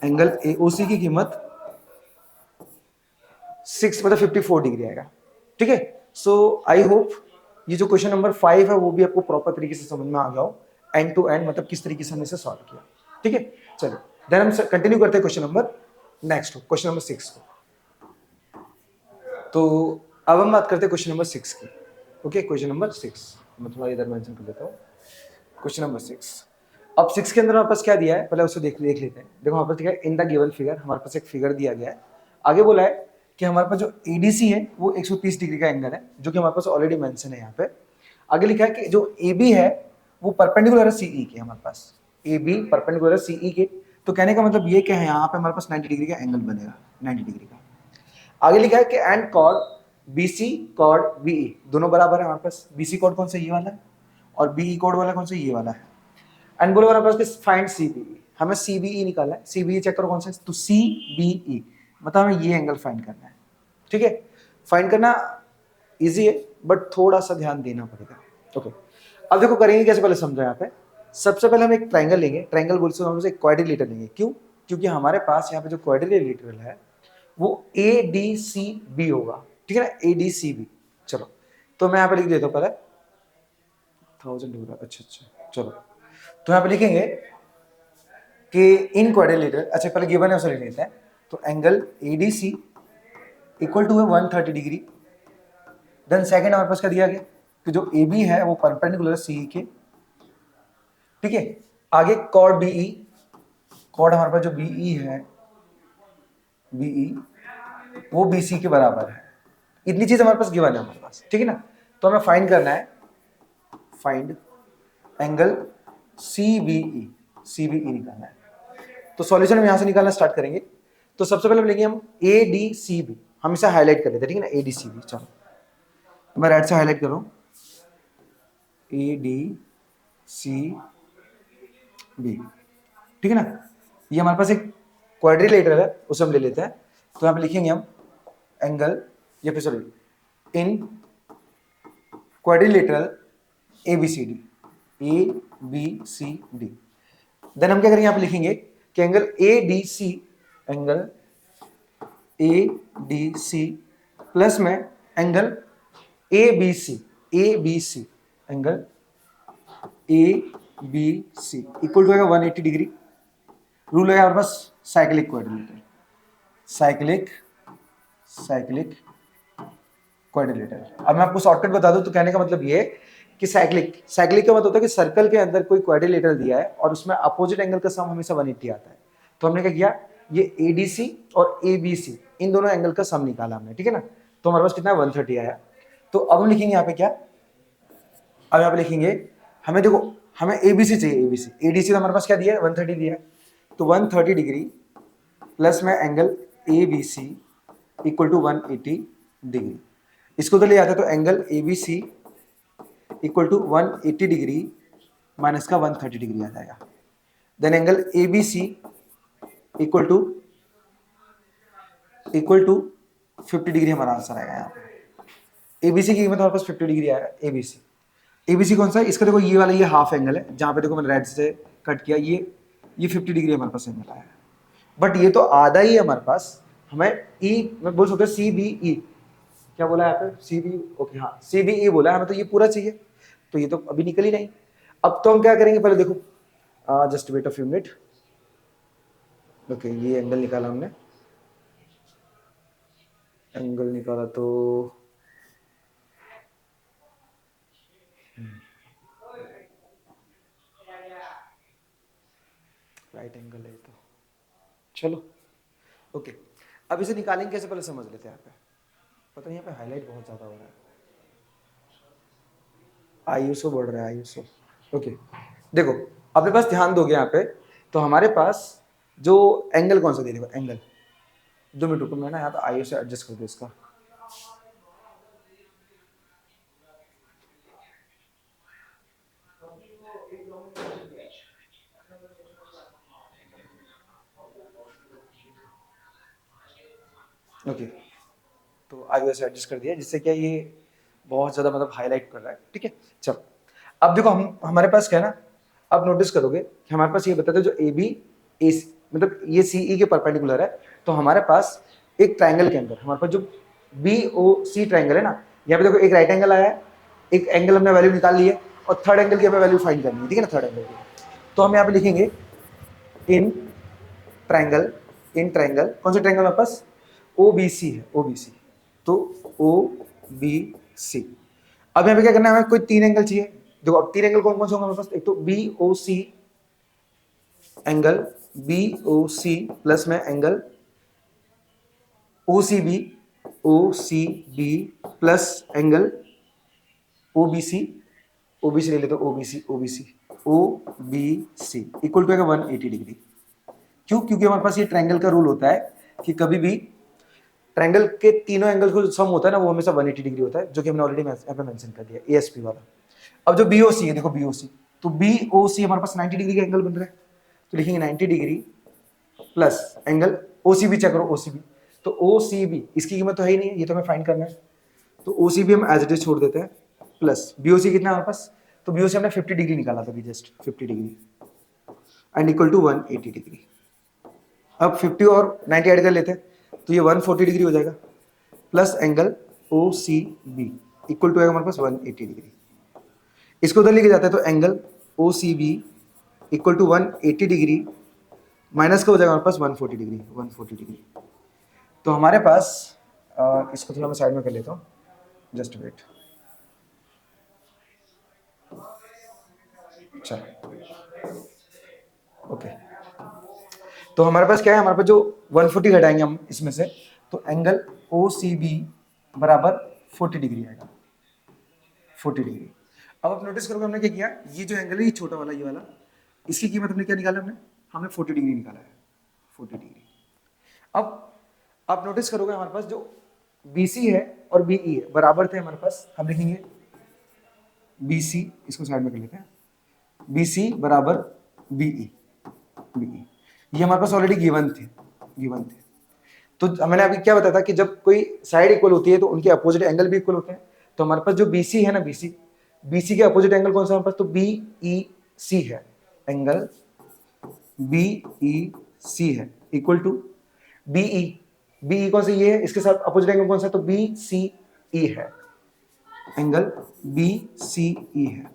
Speaker 1: एंगल ए ओ सी की कीमत 6 मतलब 54 डिग्री आएगा, ठीक है। सो आई होप ये जो क्वेश्चन नंबर 5 है वो भी आपको प्रॉपर तरीके से समझ में आ गया हो, एंड टू एंड, मतलब किस तरीके से हमने इसे सॉल्व किया, ठीक है। चलो देन हम कंटिन्यू करते हैं question number next, question number 6 को। तो अब हम बात करते हैं क्वेश्चन नंबर 6 की, ओके। क्वेश्चन नंबर 6 मैं थोड़ा इधर मेंशन कर देता हूँ, क्वेश्चन नंबर 6। अब 6 के अंदर हमारे पास क्या दिया है, पहले उसे देख लेते हैं। देखो हमारे पास दिया है इन द गिवन फिगर, हमारे पास एक फिगर दिया गया है, आगे बोला है कि हमारे पास जो एडीसी है वो 130 डिग्री का एंगल है, जो कि हमारे पास ऑलरेडी मेंशन है यहाँ पे। आगे लिखा है कि जो ए बी है वो परपेंडिकुलर है सीई के, हमारे पास ए बी परपेंडिकुलर है सीई के, तो कहने का मतलब ये क्या है, यहाँ पे हमारे पास 90 डिग्री का एंगल बनेगा, 90 डिग्री का। आगे लिखा है कि and chord BC chord BE दोनों बराबर है हमारे पास, बीसी कॉर्ड कौन सा, ये वाला है, और बीई कॉर्ड वाला कौन सा, ये वाला है। एंड बोलो हमारे पास फाइंड सीबीई, हमें सीबीई निकालना है, सीबीई चेक करो कौन सा है, तो सीबीई मतलब हमें ये एंगल फाइंड करना है, ठीक है। फाइंड करना इजी है बट थोड़ा सा ध्यान देना पड़ेगा, ओके। अब देखो करेंगे कैसे, पहले समझो। यहाँ पे सबसे पहले हम एक ट्रायंगल लेंगे, ट्रायंगल बोल सकते हम एक क्वाड्रिलेटरल लेंगे, क्यों, क्योंकि हमारे पास यहाँ पे जो क्वाड्रिलेटरल है वो ए डी सी बी होगा, ठीक है ना, ए डी सी बी। चलो तो मैं यहाँ पे लिख देता हूँ पहले 1000 होगा, अच्छा चलो, तो यहाँ पे लिखेंगे कि इन क्वाड्रिलेटरल, अच्छा पहले गिवन है उसे लिख लेते हैं, तो angle A D C equal to है 130 डिग्री। देन सेकंड हमारे पास क्या दिया गया कि जो ए बी है वो परपेंडिकुलर सी के, ठीक है। आगे कॉर्ड बीई, कॉर्ड हमारे पास जो बीई है, बीई वो बीसी के बराबर है, इतनी चीज हमारे पास गिवन है हमारे पास, ठीक है ना। तो हमें फाइंड करना है, फाइंड एंगल सीबीई, सीबीई निकालना है। तो सॉल्यूशन हम यहां से निकालना स्टार्ट करेंगे। तो सबसे पहले लेंगे हम ए डी सी बी, हम इसे हाईलाइट कर लेते हैं, ठीक है ना, ए डी सी बी। चलो मैं राइट से हाईलाइट कर रहा हूं, ए डी सी बी, ठीक है ना। ये हमारे पास एक क्वाड्रिलेटरल है, उसे हम ले लेते हैं। तो यहाँ पे लिखेंगे हम एंगल, या फिर sorry in quadrilateral A B C D, A B C D. Then हम क्या करेंगे, यहाँ पे लिखेंगे कि angle A D C, angle A D C plus में angle A B C, A B C, angle A B C equal to होगा 180 degree. Rule है हमारे पास cyclic quadrilateral, cyclic cyclic quadrilateral. अब मैं आपको शॉर्टकट बता दूं तो कहने का मतलब ये है कि साइक्लिक, साइक्लिक का मतलब होता है कि सर्कल के अंदर कोई क्वाड्रिलेटरल दिया है और उसमें अपोजिट एंगल का सम हमेशा 180 आता है। तो हमने क्या किया, ये एडीसी और एबीसी इन दोनों एंगल का सम निकाला हमने, ठीक है ना। तो हमारे पास कितना 130 आया। तो अब हम लिखेंगे यहाँ पे क्या, अब यहाँ पे लिखेंगे हमें, देखो हमें एबीसी चाहिए, एबीसी, एडीसी तो हमारे पास क्या दिया है 130 दिया है। तो 130 डिग्री प्लस में angle ABC equal to 180 degree. इसको तो ले आते तो angle ABC equal to 180 degree minus का 130 डिग्री आ जाएगा। Then angle ABC equal to 50 degree हमारा आंसर आएगा यहाँ पे। एबीसी की कीमत हमारे पास 50 डिग्री आया। एबीसी, एबीसी कौन सा है, इसका देखो ये वाला, ये हाफ एंगल है जहाँ पे देखो मैंने रेड से कट किया, ये 50 डिग्री हमारे पास एंगल आया। बट ये तो आधा ही है हमारे पास। हमें ई मैं बोल सकते सी बी ई, क्या बोला है यहाँ पे, सी बी, ओके हाँ सी बी ई बोला है, हमें तो ये पूरा चाहिए। तो ये तो अभी निकल ही नहीं। अब तो हम क्या करेंगे, पहले देखो just wait a few minute. Okay ये एंगल निकाला हमने, एंगल निकाला तो राइट एंगल है तो चलो ओके। अब इसे निकालेंगे कैसे पहले समझ लेते हैं। यहाँ पे पता नहीं, यहाँ पे हाईलाइट बहुत ज्यादा हो रहा है, आईएसओ बढ़ रहा है, आईएसओ। ओके देखो अपने पास ध्यान दोगे यहाँ पे, तो हमारे पास जो एंगल कौन सा दे देगा, एंगल 2 मिनट रुको, मैं ना यहाँ पे आईएसओ एडजस्ट कर दूँ इसका। ओके तो आईओएस एडजस्ट कर दिया, जिससे क्या ये बहुत ज़्यादा मतलब हाईलाइट कर रहा है, ठीक है। चलो अब देखो हम हमारे पास क्या है ना, अब नोटिस करोगे कि हमारे पास ये बताते हैं जो ए बी ए मतलब ये सी ई के परपेंडिकुलर है। तो हमारे पास एक ट्राइंगल के अंदर हमारे पास जो बी ओ सी ट्राइंगल है ना, यहाँ पे देखो एक राइट एंगल आया है, एक एंगल हमने वैल्यू निकाल ली है और थर्ड एंगल की हमें वैल्यू फाइंड करनी है, ठीक है ना, थर्ड एंगल की। तो हम यहाँ पे लिखेंगे इन ट्राइंगल, इन ट्राइंगल कौन सा ट्राइंगल हमारे पास, ओ बी सी है, ओ बी सी। तो ओ बी सी। अब यहाँ पे क्या करना है, हमें कोई 3 एंगल चाहिए। देखो अब 3 एंगल कौन कौन से होंगे हमारे पास, एक तो B O C, angle B O C plus में angle O C B, O C B plus angle O B C, O B C ले लेते, O B C, O B C, O B C equal to 180 degree. क्यों, क्योंकि हमारे पास ये triangle का rule होता है कि कभी भी ट्रायंगल के तीनों एंगल को सम होता है ना, वो हमेशा 180 डिग्री होता है, जो कि हमने ऑलरेडी यहाँ पे मेंशन कर दिया, एएसपी वाला। अब जो बीओसी है, देखो बीओसी, तो बीओसी हमारे पास 90 डिग्री का एंगल बन रहा है। तो लिखेंगे 90 degree plus angle OCB, check करो ओसीबी। तो ओसीबी इसकी कीमत तो है ही नहीं है, ये तो हमें फाइंड करना है। तो ओसीबी हम एज इट इज छोड़ देते हैं, प्लस बीओसी कितना है हमारे पास, तो बीओसी हमने 50 डिग्री निकाला था अभी just, 50 degree and equal to 180 degree. अब 50 और 90 ऐड कर लेते हैं, तो ये 140 डिग्री हो जाएगा, plus angle O C B equal to हमारे पास 180 डिग्री। इसको उधर लेके जाते हैं, तो angle O C B equal to 180 degree minus का हो जाएगा हमारे पास 140 डिग्री, 140 डिग्री। तो हमारे पास इसको थोड़ा मैं साइड में कर लेता हूँ, जस्ट वेट। चलो ओके, तो हमारे पास क्या है, हमारे पास जो 140 घटाएंगे हम इसमें से, तो एंगल ओ सी बी बराबर 40 डिग्री आएगा, 40 डिग्री। अब आप नोटिस करोगे हमने क्या किया, ये जो एंगल है ये छोटा वाला, ये वाला, इसकी कीमत हमने क्या निकाला, हमने 40 डिग्री निकाला है, 40 डिग्री। अब आप नोटिस करोगे हमारे पास जो BC है और BE है बराबर थे हमारे पास, हम लिखेंगे BC, इसको साइड में कर लेते हैं, BC बराबर बीई, बीई ये हमारे पास ऑलरेडी गिवन थे। तो मैंने अभी क्या बताया था कि जब कोई साइड इक्वल होती है तो उनके अपोजिट एंगल भी इक्वल होते हैं। तो हमारे पास जो बीसी है ना, बीसी के अपोजिट एंगल कौन सा हमारे पास, तो बीईसी है, एंगल बीईसी है इक्वल टू बीई, बीई कौन सा, ये है, इसके साथ अपोजिट एंगल कौन सा, तो बीसीई है, एंगल बीसीई है।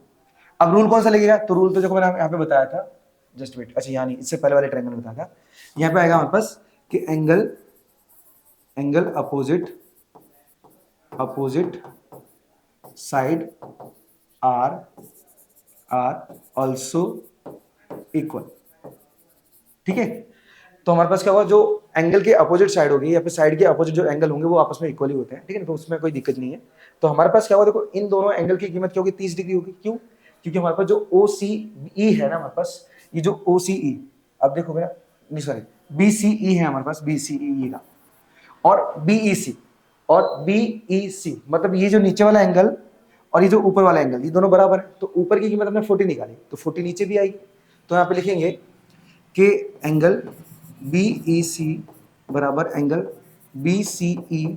Speaker 1: अब रूल कौन सा लगेगा, तो रूल तो जो मैंने यहाँ पे बताया था, जस्ट वेट, अच्छा यहाँ नहीं, इससे पहले वाले ट्रायंगल में बताया था। यहाँ पे आएगा हमारे पास कि angle opposite side are also equal, ठीक है। तो हमारे पास क्या होगा, जो एंगल के अपोजिट साइड होगी या फिर साइड के अपोजिट जो एंगल होंगे वो आपस में इक्वल ही होते हैं, ठीक है ना, तो उसमें कोई दिक्कत नहीं है। तो हमारे पास क्या होगा, देखो इन दोनों एंगल की कीमत क्या होगी, 30 डिग्री होगी। क्यों, क्योंकि हमारे पास जो OCE है ना, हमारे पास ये जो OCE, अब देखो मेरा, नहीं सॉरी, BCE है हमारे पास, BCE का, और BEC मतलब ये जो नीचे वाला एंगल और ये जो ऊपर वाला एंगल, ये दोनों बराबर है। तो ऊपर की कीमत हमने 40 निकाली, तो 40 नीचे भी आएगी। तो यहाँ पे लिखेंगे कि एंगल BEC बराबर angle BCE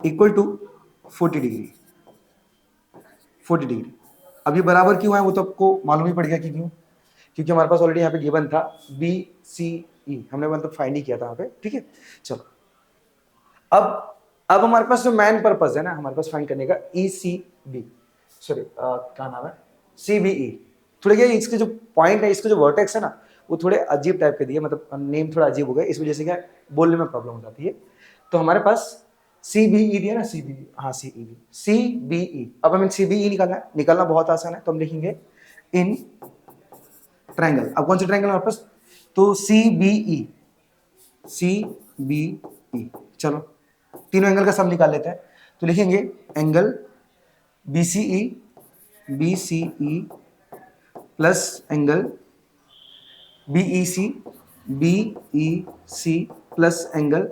Speaker 1: equal to 40 degree. अब ये बराबर क्यों है वो तो आपको मालूम ही पड़ गया कि क्यों, क्योंकि हमारे पास ऑलरेडी यहाँ पे गिवन था BCE, हमने मतलब फाइंड ही किया था यहाँ पे, ठीक है। चलो अब हमारे पास जो मेन पर्पस है ना हमारे पास फाइंड करने का, ECB, सॉरी क्या नाम है, CBE, थोड़े क्या इसके जो पॉइंट है, इसके जो वर्टेक्स है ना वो थोड़े अजीब टाइप के दिए, मतलब नेम थोड़ा अजीब हो गया, इस वजह से क्या बोलने में प्रॉब्लम हो जाती है। तो हमारे पास CBE दिया ना, CBE, हाँ CBE। अब हमें CBE निकालना बहुत आसान है, तो हम लिखेंगे इन ट्रायंगल। अब कौन सा ट्रायंगल हमारे पास, तो CBE। चलो तीनों एंगल का सम निकाल लेते हैं, तो लिखेंगे angle BCE plus angle BEC plus angle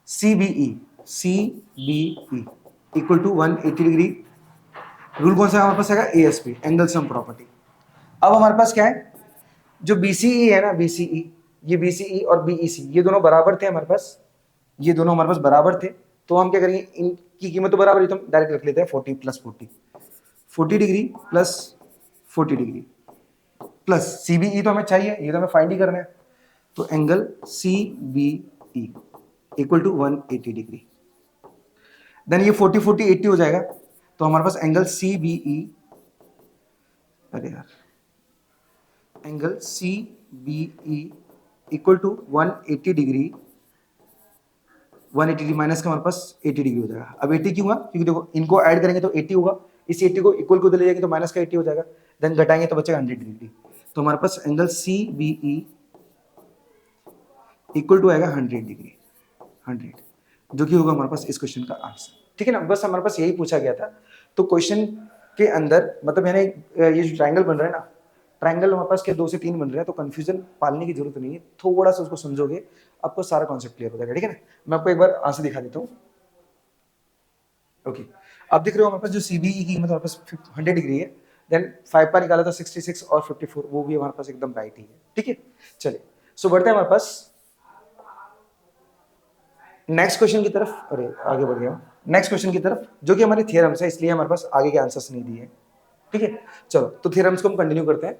Speaker 1: CBE equal to 180 degree. Rule कौन सा हमारे पास आएगा, ASP, एंगल सम प्रॉपर्टी। अब हमारे पास क्या है, जो BCE है ना, ये BCE और BEC ये दोनों बराबर थे हमारे पास, ये दोनों हमारे पास बराबर थे। तो हम क्या करेंगे, इनकी कीमत तो बराबर है, तो हम डायरेक्ट रख लेते हैं 40 plus 40 degree plus 40 degree plus CBE तो हमें चाहिए, ये तो हमें फाइंड ही करना है। तो angle CBE equal to 180 degree. Then ये 40 40 80 हो जाएगा, तो हमारे पास एंगल CBE, अरे यार, angle CBE equal to 180 degree, 180 degree minus का हमारे पास 80 डिग्री हो जाएगा। अब 80 क्यों हुआ, क्योंकि देखो इनको ऐड करेंगे तो 80 होगा, इस 80 को इक्वल को ले जाएंगे तो माइनस का 80 हो जाएगा, देन घटाएंगे तो बचेगा 100 डिग्री। तो हमारे पास एंगल CBE इक्वल टू आएगा 100 डिग्री, 100, जो कि होगा हमारे पास इस क्वेश्चन का आंसर, ठीक है ना। बस हमारे पास यही पूछा गया था। तो क्वेश्चन के अंदर मतलब यानी ये जो ट्रायंगल बन रहा है ना, ट्रायंगल हमारे पास के 2 से 3 बन रहे हैं, तो कंफ्यूजन पालने की जरूरत नहीं है, थोड़ा सा उसको समझोगे आपको सारा कॉन्सेप्ट क्लियर हो जाएगा, ठीक है ना। मैं आपको एक बार आंसर दिखा देता हूँ। ओके, आप देख रहे हो हमारे पास जो CBE की कीमत हमारे पास 100 डिग्री है, देन 5 का निकाला था 66 और 54, वो भी हमारे पास एकदम राइट ही है, ठीक है। चलिए सो बढ़ते हैं हमारे पास नेक्स्ट क्वेश्चन की तरफ, अरे आगे बढ़ गया, नेक्स्ट क्वेश्चन की तरफ, जो कि हमारे थ्योरम्स है, इसलिए हमारे पास आगे के आंसर्स नहीं दिए, ठीक है। चलो तो थ्योरम्स को हम कंटिन्यू करते हैं।